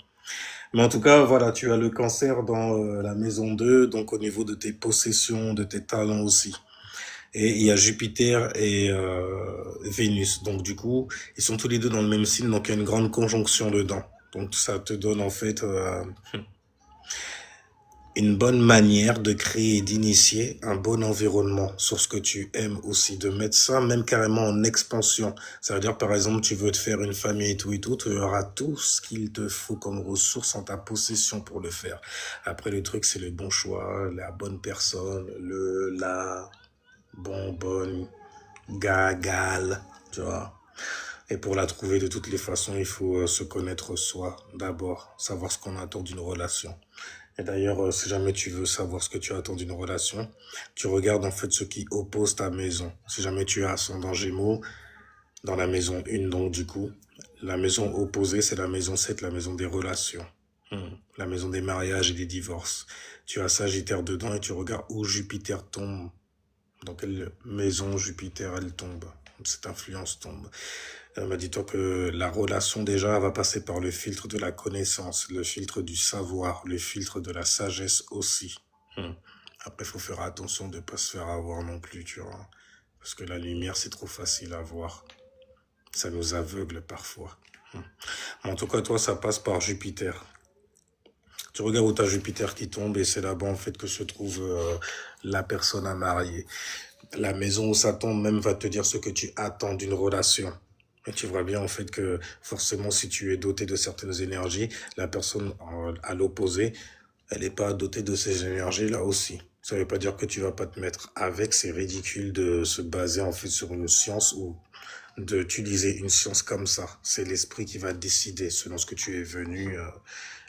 Mais en tout cas, voilà, tu as le cancer dans la maison 2, donc au niveau de tes possessions, de tes talents aussi. Et il y a Jupiter et Vénus. Donc du coup, ils sont tous les deux dans le même signe, donc il y a une grande conjonction dedans. Donc ça te donne en fait... une bonne manière de créer et d'initier un bon environnement sur ce que tu aimes aussi, de mettre ça même carrément en expansion. Ça veut dire, par exemple, tu veux te faire une famille et tout, tu auras tout ce qu'il te faut comme ressources en ta possession pour le faire. Après, le truc, c'est le bon choix, la bonne personne, la bonne, gagal, tu vois. Et pour la trouver de toutes les façons, il faut se connaître soi d'abord, savoir ce qu'on attend d'une relation. Et d'ailleurs, si jamais tu veux savoir ce que tu attends d'une relation, tu regardes en fait ce qui oppose ta maison. Si jamais tu as ascendant Gémeaux, dans la maison 1, donc du coup, la maison opposée, c'est la maison 7, la maison des relations. La maison des mariages et des divorces. Tu as Sagittaire dedans et tu regardes où Jupiter tombe. Dans quelle maison Jupiter, elle tombe. Cette influence tombe. Dis-toi que la relation déjà va passer par le filtre de la connaissance, le filtre du savoir, le filtre de la sagesse aussi. Après, il faut faire attention de ne pas se faire avoir non plus, tu vois. Parce que la lumière, c'est trop facile à voir. Ça nous aveugle parfois. En tout cas, toi, ça passe par Jupiter. Tu regardes où tu as Jupiter qui tombe et c'est là-bas, en fait, que se trouve la personne à marier. La maison où ça tombe même va te dire ce que tu attends d'une relation. Et tu vois bien en fait que forcément si tu es doté de certaines énergies, la personne à l'opposé, elle n'est pas dotée de ces énergies-là aussi. Ça ne veut pas dire que tu vas pas te mettre avec, c'est ridicule de se baser en fait sur une science ou d'utiliser une science comme ça. C'est l'esprit qui va décider selon ce que tu es venu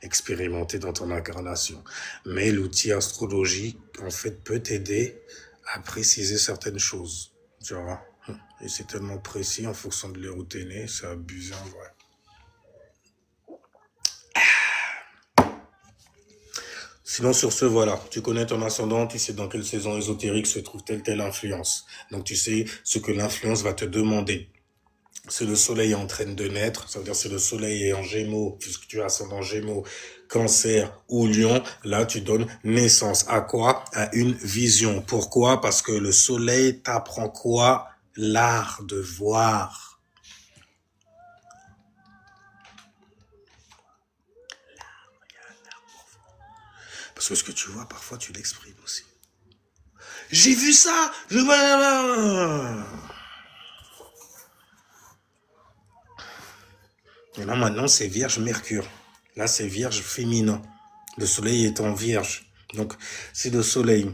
expérimenter dans ton incarnation. Mais l'outil astrologie, en fait, peut t'aider à préciser certaines choses. Tu vois. Et c'est tellement précis en fonction de l'heure où t'es né, c'est abusé en vrai. Sinon, sur ce, voilà, tu connais ton ascendant, tu sais dans quelle saison ésotérique se trouve telle influence. Donc, tu sais ce que l'influence va te demander. Si le soleil est en train de naître, ça veut dire si le soleil est en Gémeaux, puisque tu as ascendant Gémeaux, Cancer ou Lion, là tu donnes naissance à quoi? À une vision. Pourquoi? Parce que le soleil t'apprend quoi? L'art de voir. Parce que ce que tu vois, parfois, tu l'exprimes aussi. J'ai vu ça. Et là, maintenant, c'est Vierge Mercure. Là, c'est Vierge féminin. Le soleil est en Vierge. Donc, si le soleil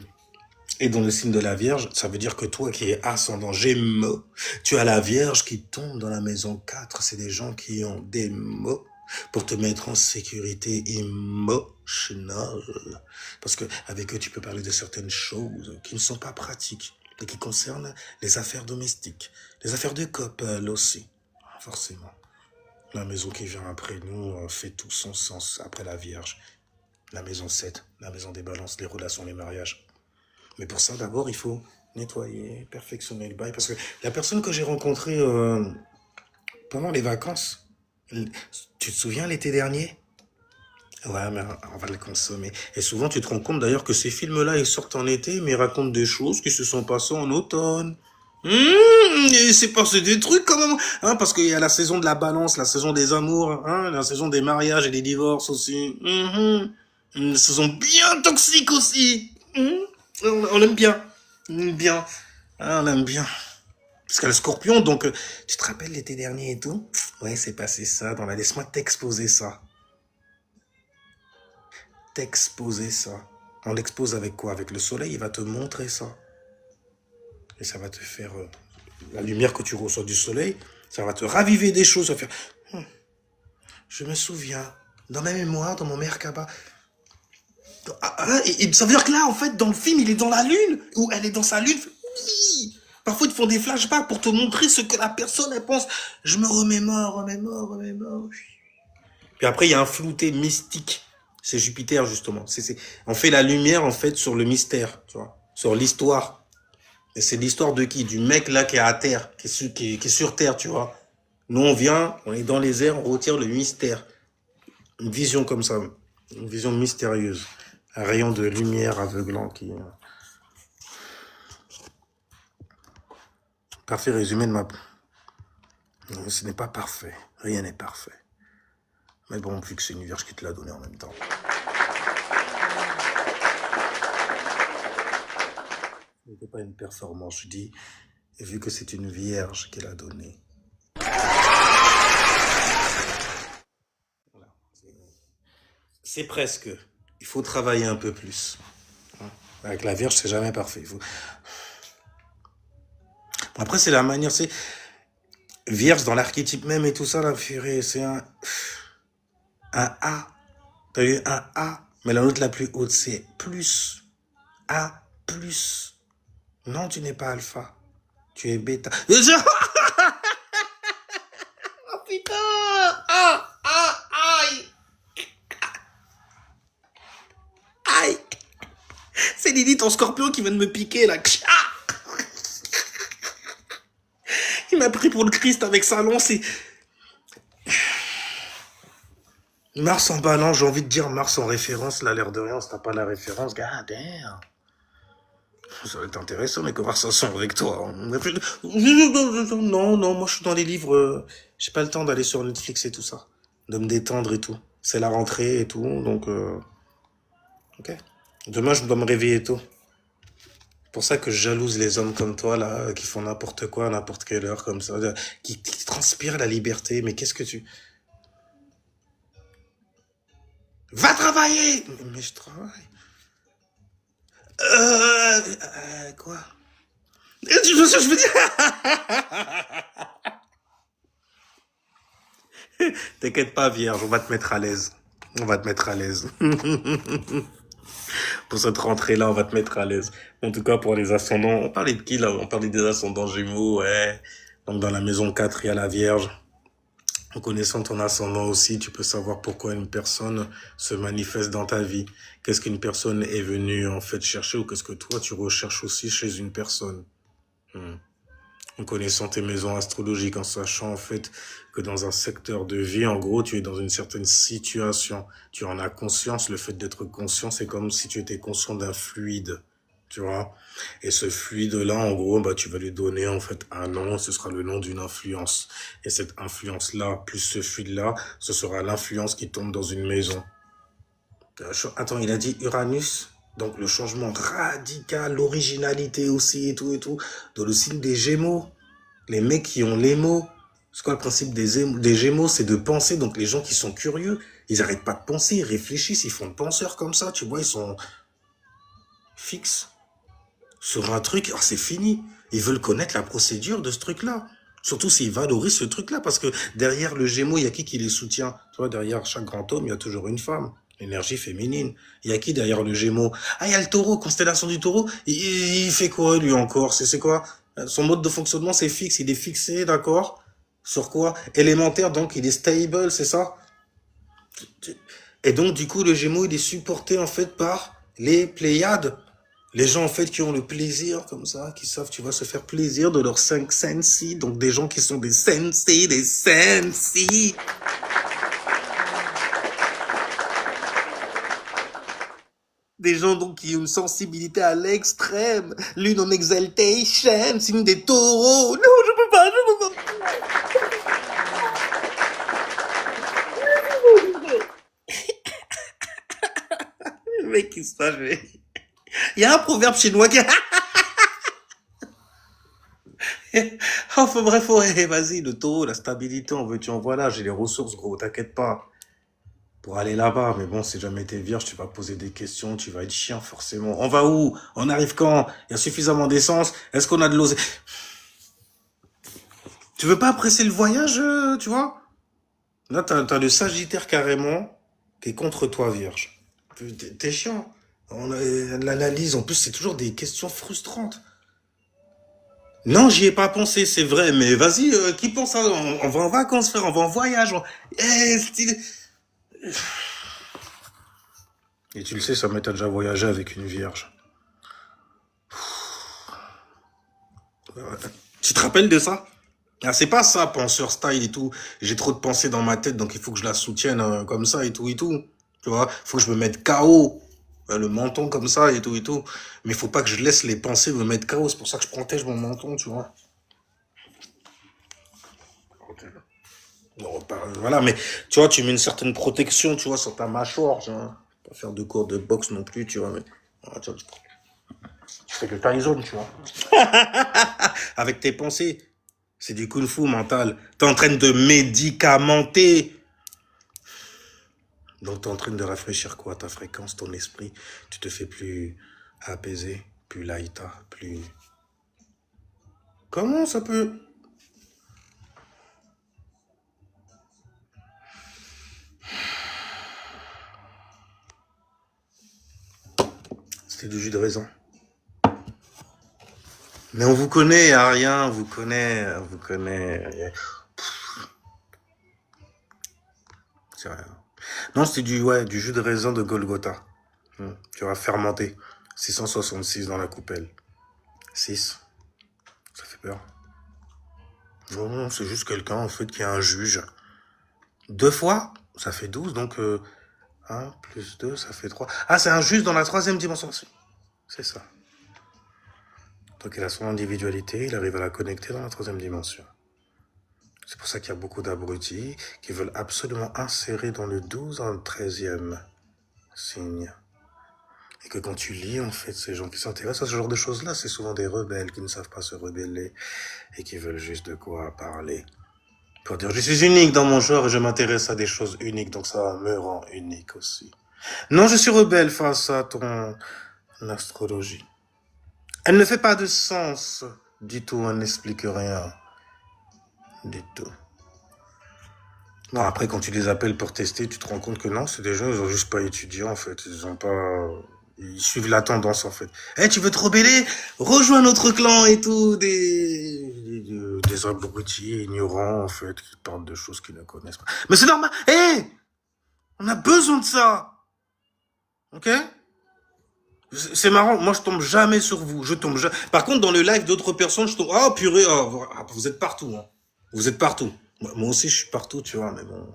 est dans le signe de la Vierge, ça veut dire que toi qui es ascendant Gémeaux, tu as la Vierge qui tombe dans la maison 4. C'est des gens qui ont des mots pour te mettre en sécurité émotionnelle. Parce que avec eux, tu peux parler de certaines choses qui ne sont pas pratiques et qui concernent les affaires domestiques, les affaires de couple aussi, forcément. La maison qui vient après nous fait tout son sens après la Vierge. La maison 7, la maison des balances, les relations, les mariages. Mais pour ça, d'abord, il faut nettoyer, perfectionner le bail. Parce que la personne que j'ai rencontrée pendant les vacances, tu te souviens l'été dernier? Ouais, mais on va le consommer. Et souvent, tu te rends compte d'ailleurs que ces films-là, ils sortent en été, mais ils racontent des choses qui se sont passées en automne. Et c'est passé des trucs quand même, hein, parce qu'il y a la saison de la balance, la saison des amours, hein, la saison des mariages et des divorces aussi. Une saison bien toxique aussi. On aime bien. On aime bien. Ah, on aime bien. Parce que le scorpion, donc, tu te rappelles l'été dernier et tout? Ouais, c'est passé ça. Dans la laisse-moi t'exposer ça. T'exposer ça. On l'expose avec quoi? Avec le soleil, il va te montrer ça. Et ça va te faire... la lumière que tu reçois du soleil, ça va te raviver des choses. Ça va faire... je me souviens, dans ma mémoire, dans mon Merkaba... et ça veut dire que là, en fait, dans le film, il est dans la lune, ou elle est dans sa lune. Oui. Parfois, ils te font des flashbacks pour te montrer ce que la personne, elle pense. Je me remémore. Puis après, il y a un flouté mystique. C'est Jupiter, justement. On fait la lumière, en fait, sur le mystère, tu vois, sur l'histoire. Et c'est l'histoire de qui? Du mec là qui est à terre, qui est sur terre, tu vois. Nous, on vient, on est dans les airs, on retire le mystère. Une vision comme ça, une vision mystérieuse. Un rayon de lumière aveuglant qui... Parfait résumé de ma... Non, ce n'est pas parfait. Rien n'est parfait. Mais bon, vu que c'est une vierge qui te l'a donné en même temps. Ce n'était pas une performance, je dis, vu que c'est une vierge qui l'a donné. Voilà. C'est presque. Il faut travailler un peu plus. Avec la vierge, c'est jamais parfait. Après, c'est la manière, c'est... Vierge, dans l'archétype même et tout ça, la furée, c'est un A. T'as eu un A, mais la note la plus haute, c'est plus. A, plus. Non, tu n'es pas alpha. Tu es bêta. Oh putain! Aïe! Aïe! C'est Lily, ton scorpion, qui vient de me piquer, là. Il m'a pris pour le Christ avec sa lance et... Mars en balance, j'ai envie de dire Mars en référence, là, l'air de rien, si t'as pas la référence, god damn. Ça va être intéressant, mes conversations avec toi. Non, moi je suis dans les livres, j'ai pas le temps d'aller sur Netflix et tout ça. De me détendre et tout. C'est la rentrée et tout, donc... Ok. Demain, je dois me réveiller tôt. C'est pour ça que je jalouse les hommes comme toi, là, qui font n'importe quoi à n'importe quelle heure, comme ça, qui transpirent la liberté. Mais qu'est-ce que tu... Va travailler! Mais je travaille. Quoi? Je veux dire... T'inquiète pas, vierge, on va te mettre à l'aise. On va te mettre à l'aise. Pour cette rentrée-là, on va te mettre à l'aise. En tout cas, pour les ascendants, on parlait de qui, là? On parlait des ascendants Gémeaux, ouais. Donc, dans la maison 4, il y a la Vierge. En connaissant ton ascendant aussi, tu peux savoir pourquoi une personne se manifeste dans ta vie. Qu'est-ce qu'une personne est venue, en fait, chercher, ou qu'est-ce que toi, tu recherches aussi chez une personne. En connaissant tes maisons astrologiques, en sachant, en fait, que dans un secteur de vie, en gros, tu es dans une certaine situation. Tu en as conscience. Le fait d'être conscient, c'est comme si tu étais conscient d'un fluide, tu vois. Et ce fluide-là, en gros, bah, tu vas lui donner, en fait, un nom. Ce sera le nom d'une influence. Et cette influence-là, plus ce fluide-là, ce sera l'influence qui tombe dans une maison. Attends, il a dit Uranus, donc le changement radical, l'originalité aussi et tout, dans le signe des Gémeaux. Les mecs qui ont les mots. C'est quoi le principe des Gémeaux? C'est de penser, donc les gens qui sont curieux, ils arrêtent pas de penser, ils réfléchissent, ils font de penseurs comme ça, tu vois, ils sont fixes sur un truc, alors c'est fini. Ils veulent connaître la procédure de ce truc-là. Surtout s'ils valorisent ce truc-là, parce que derrière le Gémeaux, il y a qui les soutient? Tu vois, derrière chaque grand homme, il y a toujours une femme. L'énergie féminine. Il y a qui derrière le Gémeaux? Ah, il y a le Taureau, constellation du Taureau. Il fait quoi, lui, encore? C'est quoi? Son mode de fonctionnement, c'est fixe. Il est fixé, d'accord? Sur quoi? Élémentaire, donc il est stable, c'est ça? Et donc, du coup, le Gémeaux, il est supporté, en fait, par les Pléiades. Les gens, en fait, qui ont le plaisir, comme ça, qui savent, tu vas se faire plaisir de leurs 5 sensi. Donc, des gens qui sont des sensi, des sensi. Des gens, donc, qui ont une sensibilité à l'extrême. Lune en exaltation, signe des taureaux. Non, je peux pas, je peux pas. Le mec, qui se fâche, mais... Il y a un proverbe chinois qui... Enfin bref, ouais, vas-y, le taureau, la stabilité, on veut, tu en vois là, j'ai les ressources, gros, t'inquiète pas. Pour aller là-bas, mais bon, si jamais t'es vierge, tu vas poser des questions, tu vas être chien, forcément. On va où? On arrive quand? Il y a suffisamment d'essence? Est-ce qu'on a de l'eau? Tu veux pas presser le voyage, tu vois? Là, t'as le Sagittaire carrément, qui est contre toi, vierge. T'es chiant. L'analyse, en plus, c'est toujours des questions frustrantes. Non, j'y ai pas pensé, c'est vrai, mais vas-y, qui pense à... On va en vacances, frère, on va en voyage. Stylé. Et tu le sais, ça m'est déjà voyagé avec une vierge. Tu te rappelles de ça? Ah, c'est pas ça, penseur style et tout. J'ai trop de pensées dans ma tête, donc il faut que je la soutienne comme ça et tout et tout. Tu vois, faut que je me mette KO. Le menton comme ça et tout et tout. Mais il faut pas que je laisse les pensées me mettre KO. C'est pour ça que je protège mon menton, tu vois. Voilà, mais tu vois, tu mets une certaine protection, tu vois, sur ta mâchoire, tu vois. Pas faire de cours de boxe non plus, tu vois, mais voilà, tu fais le time zone, tu vois. Avec tes pensées. C'est du kung-fu mental. T'es en train de médicamenter. Donc t'es en train de rafraîchir quoi? Ta fréquence, ton esprit. Tu te fais plus apaisé, plus laïta, plus... Comment ça peut... C'était du jus de raisin. Mais on vous connaît, y a rien, on vous connaît. C'est rien. Non, c'était du jus de raisin de Golgotha. Tu vas fermenter. 666 dans la coupelle. 6. Ça fait peur. Non, c'est juste quelqu'un, en fait, qui est un juge. 2 fois, ça fait 12, donc 1 plus 2, ça fait 3. Ah, c'est un juge dans la 3e dimension. C'est ça. Donc il a son individualité, il arrive à la connecter dans la 3e dimension. C'est pour ça qu'il y a beaucoup d'abrutis qui veulent absolument insérer dans le 12 un 13e signe. Et que quand tu lis, en fait, ces gens qui s'intéressent à ce genre de choses-là, c'est souvent des rebelles qui ne savent pas se rebeller et qui veulent juste de quoi parler. Pour dire, je suis unique dans mon genre et je m'intéresse à des choses uniques, donc ça me rend unique aussi. Non, je suis rebelle face à ton astrologie. Elle ne fait pas de sens du tout, elle n'explique rien du tout. Non, après, quand tu les appelles pour tester, tu te rends compte que non, c'est des gens, ils ont juste pas étudié, en fait. Ils ont pas... Ils suivent la tendance, en fait. Eh, tu veux te rebeller? Rejoins notre clan et tout. Des abrutis ignorants, en fait, qui parlent de choses qu'ils ne connaissent pas. Mais c'est normal. Eh, on a besoin de ça. Ok? C'est marrant, moi je tombe jamais sur vous. Je tombe jamais. Par contre, dans le live d'autres personnes, je tombe. Oh purée, oh, vous êtes partout. Hein. Vous êtes partout. Moi aussi, je suis partout, tu vois, mais bon.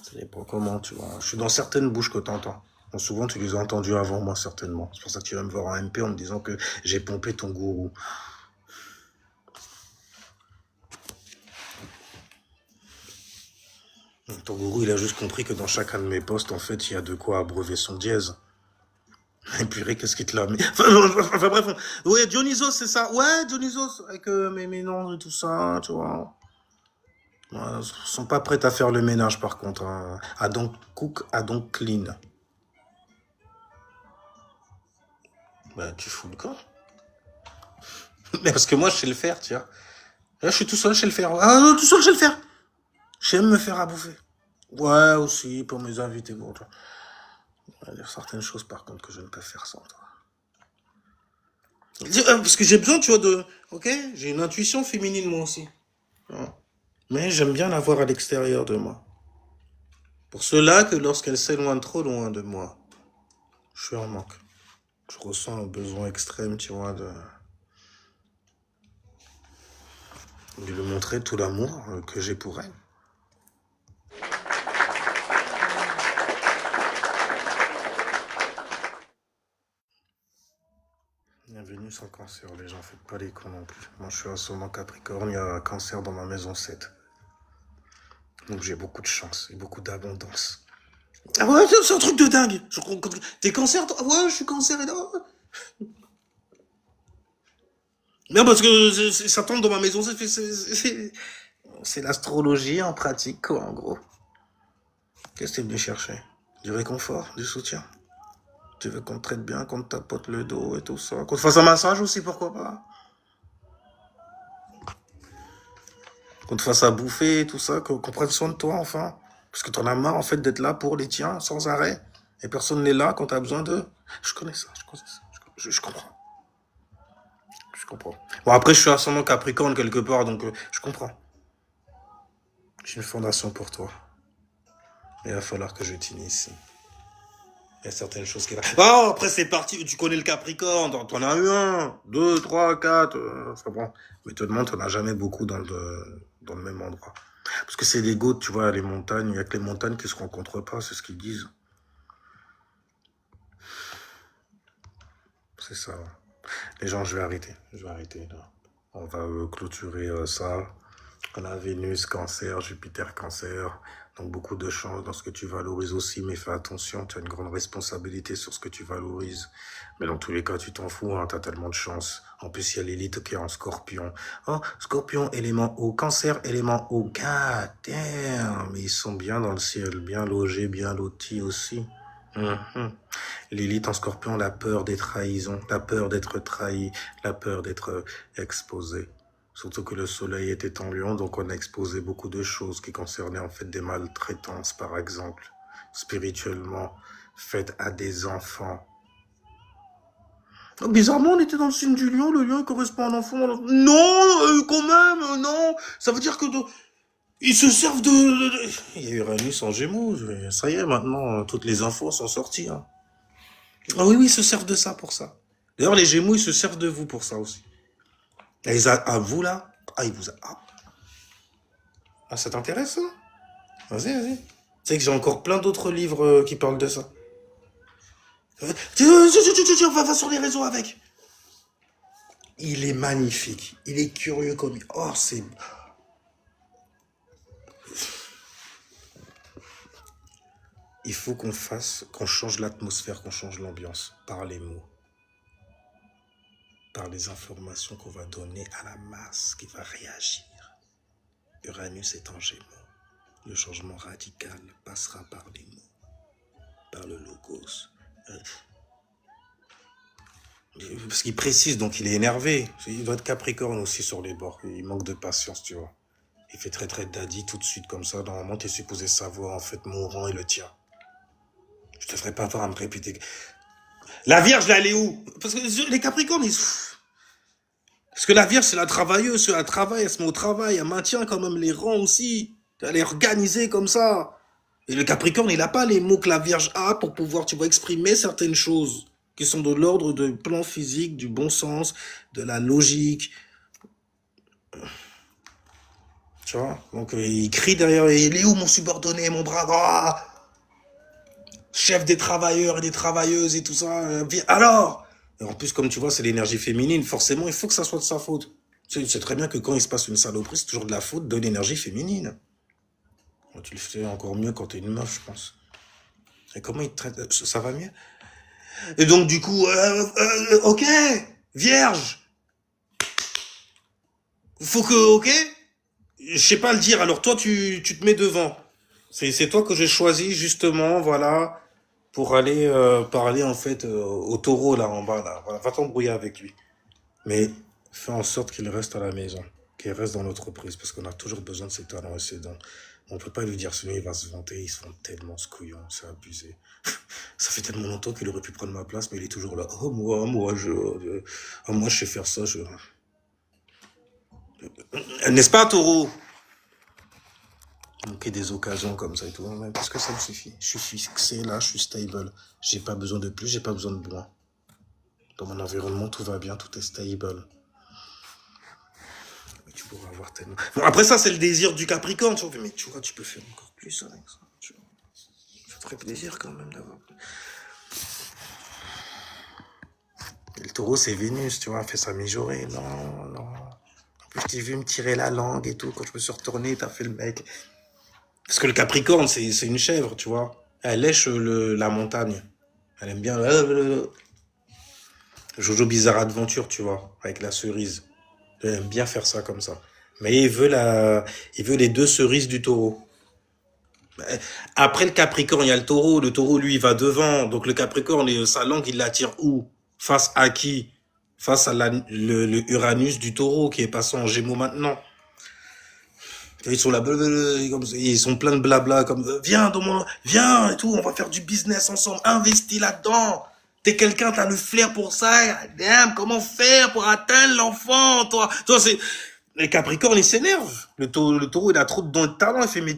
Ça dépend comment, tu vois. Je suis dans certaines bouches que t'entends. Bon, souvent, tu les as entendues avant moi, certainement. C'est pour ça que tu vas me voir en MP en me disant que j'ai pompé ton gourou. Ton gourou, il a juste compris que dans chacun de mes postes, en fait, il y a de quoi abreuver son dièse. Et purée, qu'est-ce qu'il te l'a mis? Enfin, bref, ouais, Dionysos, c'est ça. Ouais, Dionysos, avec mes noms et tout ça, tu vois. Ouais, ils sont pas prêts à faire le ménage, par contre. Hein. Adam Cook, Adam Clean. Bah, tu fous le camp. Mais parce que moi, je sais le faire, tu vois. Là, je suis tout seul, je sais le faire. Ah non, tout seul, je sais le faire. J'aime me faire à bouffer. Ouais, aussi, pour mes invités, bon, tu vois. Il y a certaines choses, par contre, que je ne peux faire sans toi. Parce que j'ai besoin, tu vois, de... Ok, j'ai une intuition féminine, moi aussi. Ouais. Mais j'aime bien la voir à l'extérieur de moi. Pour cela que lorsqu'elle s'éloigne trop loin de moi, je suis en manque. Je ressens un besoin extrême, tu vois, de lui montrer tout l'amour que j'ai pour elle. Bienvenue sans cancer, les gens, faites pas les cons non plus. Moi, je suis ascendant Capricorne, il y a un cancer dans ma maison 7. Donc j'ai beaucoup de chance et beaucoup d'abondance. Ah ouais, c'est un truc de dingue. T'es cancer, toi? Ouais, je suis cancer et là. Non, parce que ça tombe dans ma maison, c'est l'astrologie en pratique, quoi, en gros. Qu'est-ce que t'es venu chercher? Du réconfort, du soutien? Tu veux qu'on te traite bien, qu'on te tapote le dos et tout ça? Qu'on te fasse un massage aussi, pourquoi pas? Qu'on te fasse à bouffer et tout ça, qu'on prenne soin de toi, enfin. Parce que t'en as marre, en fait, d'être là pour les tiens, sans arrêt. Et personne n'est là quand t'as besoin d'eux. Je connais ça, je comprends. Je comprends. Bon, après, je suis ascendant Capricorne quelque part, donc je comprends. J'ai une fondation pour toi. Il va falloir que je t'initie. Il y a certaines choses qui... Oh, après, c'est parti. Tu connais le Capricorne. T'en as eu un, deux, trois, quatre. Ça prend. Mais tout le monde, t'en as jamais beaucoup dans le même endroit. Parce que c'est des gouttes, tu vois, les montagnes. Il n'y a que les montagnes qui se rencontrent pas. C'est ce qu'ils disent. C'est ça. Les gens, je vais arrêter. Je vais arrêter, là. On va clôturer ça. On a Vénus, Cancer, Jupiter, Cancer. Donc beaucoup de chance dans ce que tu valorises aussi, mais fais attention, tu as une grande responsabilité sur ce que tu valorises. Mais dans tous les cas, tu t'en fous, hein, tu as tellement de chance. En plus, il y a l'élite qui est en Scorpion. Oh, Scorpion, élément eau, Cancer, élément eau. God damn, mais ils sont bien dans le ciel, bien logés, bien lotis aussi. L'élite en Scorpion, la peur des trahisons, la peur d'être trahi, la peur d'être exposé. Surtout que le soleil était en Lion, donc on a exposé beaucoup de choses qui concernaient en fait des maltraitances, par exemple, spirituellement, faites à des enfants. Bizarrement, on était dans le signe du lion, le lion correspond à un enfant. Non, quand même, non. Ça veut dire que ils se servent de... Il y a Uranus en Gémeaux, ça y est, maintenant, toutes les infos sont sorties. Hein. Ah oui, ils se servent de ça pour ça. D'ailleurs, les Gémeaux, ils se servent de vous pour ça aussi. Et à vous, là, ils vous... Ah, ça t'intéresse, ça? Vas-y, vas-y. Tu sais que j'ai encore plein d'autres livres qui parlent de ça. Va sur les réseaux avec. Il est magnifique. Il est curieux comme... Oh, c'est... Il faut qu'on change l'atmosphère, qu'on change l'ambiance par les mots. Par les informations qu'on va donner à la masse qui va réagir. Uranus est en Gémeaux. Le changement radical passera par les mots, par le logos. Parce qu'il précise, donc il est énervé. Il doit être Capricorne aussi sur les bords. Il manque de patience, tu vois. Il fait très très daddy tout de suite comme ça. Normalement, tu es supposé savoir en fait mon rang et le tien. Je te ferai pas avoir à me répéter. La Vierge, là, elle est où? Parce que les Capricornes, ils... Parce que la Vierge, c'est la travailleuse, elle travaille, elle se met au travail, elle maintient quand même les rangs aussi. Elle est organisée comme ça. Et le Capricorne, il n'a pas les mots que la Vierge a pour pouvoir, tu vois, exprimer certaines choses qui sont de l'ordre du plan physique, du bon sens, de la logique. Tu vois? Donc, il crie derrière, il est où mon subordonné, mon bras? Chef des travailleurs et des travailleuses et tout ça. Alors? Et en plus, comme tu vois, c'est l'énergie féminine. Forcément, il faut que ça soit de sa faute. C'est très bien que quand il se passe une saloperie, c'est toujours de la faute de l'énergie féminine. Tu le fais encore mieux quand t'es une meuf, je pense. Et comment il te traite? Ça va mieux? Et donc, du coup, ok, vierge, faut que, ok, je sais pas le dire, alors toi, tu te mets devant. C'est toi que j'ai choisi, justement, voilà, pour aller parler, en fait, au taureau, là, en bas, là. Voilà, va t'embrouiller avec lui. Mais fais en sorte qu'il reste à la maison, qu'il reste dans l'entreprise, parce qu'on a toujours besoin de ses talents et ses dons. On peut pas lui dire, sinon il va se vanter, il se vante tellement ce couillon, c'est abusé. Ça fait tellement longtemps qu'il aurait pu prendre ma place, mais il est toujours là. Oh, moi, je sais faire ça, N'est-ce pas, taureau? Manquer des occasions comme ça et tout, mais parce que ça me suffit. Je suis fixé, là, je suis stable. J'ai pas besoin de plus, j'ai pas besoin de moins. Dans mon environnement, tout va bien, tout est stable. Mais tu pourras avoir tellement... Bon, après ça, c'est le désir du Capricorne, tu vois. Mais tu vois, tu peux faire encore plus avec ça. Ça te ferait plaisir quand même d'avoir... Et le taureau, c'est Vénus, tu vois, fait ça mijorer. Non, non. En plus, t'es vu me tirer la langue et tout. Quand je me suis retourné, t'as fait le mec. Parce que le Capricorne, c'est une chèvre, tu vois. Elle lèche la montagne. Elle aime bien Jojo Bizarre Adventure, tu vois, avec la cerise. Elle aime bien faire ça comme ça. Mais il veut les deux cerises du taureau. Après le Capricorne, il y a le taureau. Le taureau, lui, il va devant. Donc le Capricorne, sa langue, il l'attire où? Face à qui? Face à le Uranus du taureau qui est passé en Gémeaux maintenant. Ils sont là, comme ça, ils sont plein de blabla, comme viens, viens et tout, on va faire du business ensemble, investis là-dedans. T'es quelqu'un, t'as le flair pour ça. Damn, comment faire pour atteindre l'enfant, toi? Toi, c'est les Capricornes, ils s'énervent. Le taureau, il a trop de dons et de talent. Il fait, mais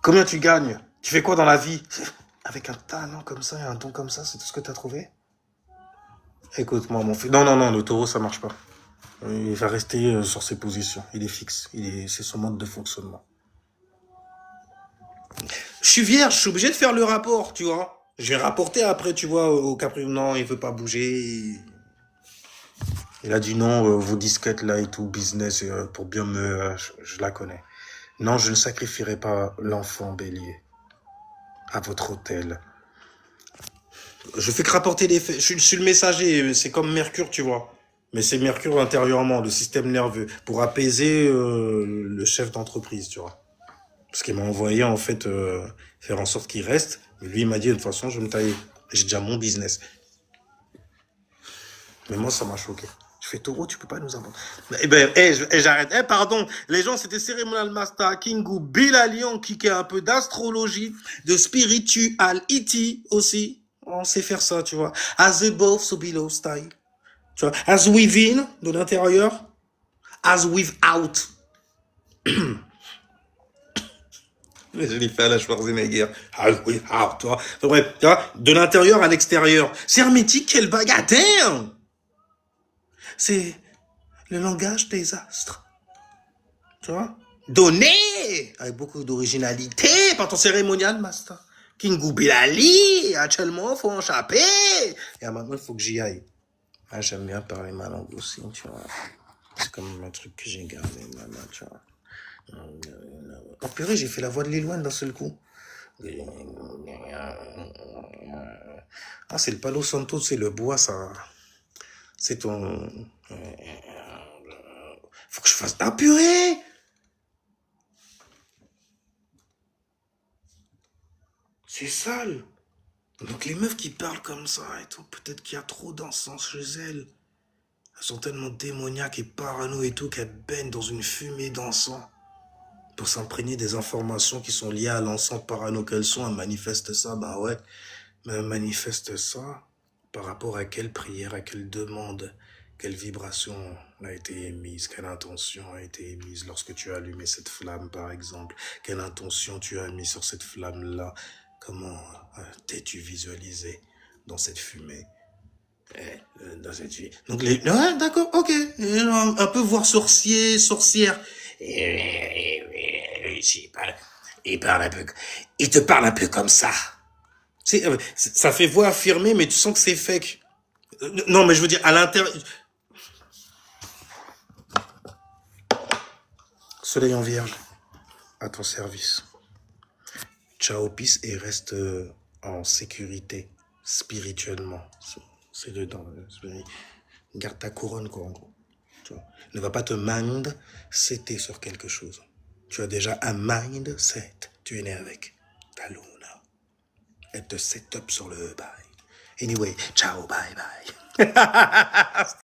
combien tu gagnes? Tu fais quoi dans la vie? Avec un talent comme ça et un don comme ça, c'est tout ce que t'as trouvé? Écoute-moi, mon fils. Non, non, non, le taureau, ça marche pas. Il va rester sur ses positions. Il est fixe. C'est son mode de fonctionnement. Je suis vierge, je suis obligé de faire le rapport, tu vois. Je vais rapporter après, tu vois, au Capri. Non, il veut pas bouger. Il a dit non, vos disquettes là et tout, business, pour bien me... je la connais. Non, je ne sacrifierai pas l'enfant bélier à votre hôtel. Je fais que rapporter les faits. Je suis le messager, c'est comme Mercure, tu vois. Mais c'est Mercure intérieurement, le système nerveux, pour apaiser le chef d'entreprise, tu vois. Parce qu'il m'a envoyé, en fait, faire en sorte qu'il reste. Mais lui, il m'a dit, de toute façon, je vais me tailler. J'ai déjà mon business. Mais moi, ça m'a choqué. Je fais taureau, tu peux pas nous inventer. Eh ben, j'arrête. Pardon. Les gens, c'était Cérémonial Master, Kingu, Bill Allion, qui est un peu d'astrologie, de spirituality aussi. On sait faire ça, tu vois. As above, so below style. Tu vois. As within, de l'intérieur. As without. Mais je l'ai fait à la Schwarzenegger. Ah oui, ah, toi. Bref, tu vois, de l'intérieur à l'extérieur. C'est hermétique, quelle bagatelle! C'est le langage des astres. Tu vois? Donné! Avec beaucoup d'originalité par ton cérémonial, master. Kingu Bilali, actuellement, faut en chaper. Et maintenant, il faut que j'y aille. Ah, j'aime bien parler ma langue aussi, tu vois. C'est comme un truc que j'ai gardé, maman, tu vois. Oh purée, j'ai fait la voix de Lil Wayne d'un seul coup. Ah, c'est le Palo Santo, c'est le bois, ça. C'est ton... Faut que je fasse... Ah purée! C'est sale. Donc les meufs qui parlent comme ça et tout, peut-être qu'il y a trop d'encens chez elles. Elles sont tellement démoniaques et parano et tout qu'elles baignent dans une fumée d'encens. Pour s'imprégner des informations qui sont liées à l'encens parano qu'elles sont, elles manifestent ça, bah ouais. Mais elles manifestent ça par rapport à quelle prière, à quelle demande, quelle vibration a été émise, quelle intention a été émise lorsque tu as allumé cette flamme, par exemple. Quelle intention tu as mis sur cette flamme-là. Comment t'es-tu visualisé dans cette fumée, dans cette vie. Donc les... Ouais, d'accord, ok. Un peu voir sorcier, sorcière. Il parle un peu... Il te parle un peu comme ça. Ça fait voix affirmée, mais tu sens que c'est fake. Non, mais je veux dire, à l'intérieur... Soleil en vierge. à ton service. Ciao, peace et reste en sécurité spirituellement. C'est dedans. Garde ta couronne, quoi, en gros. Tu vois. Ne va pas te mindsetter sur quelque chose. Tu as déjà un mindset. Tu es né avec ta luna. Elle te set up sur le bail. Anyway, ciao, bye bye.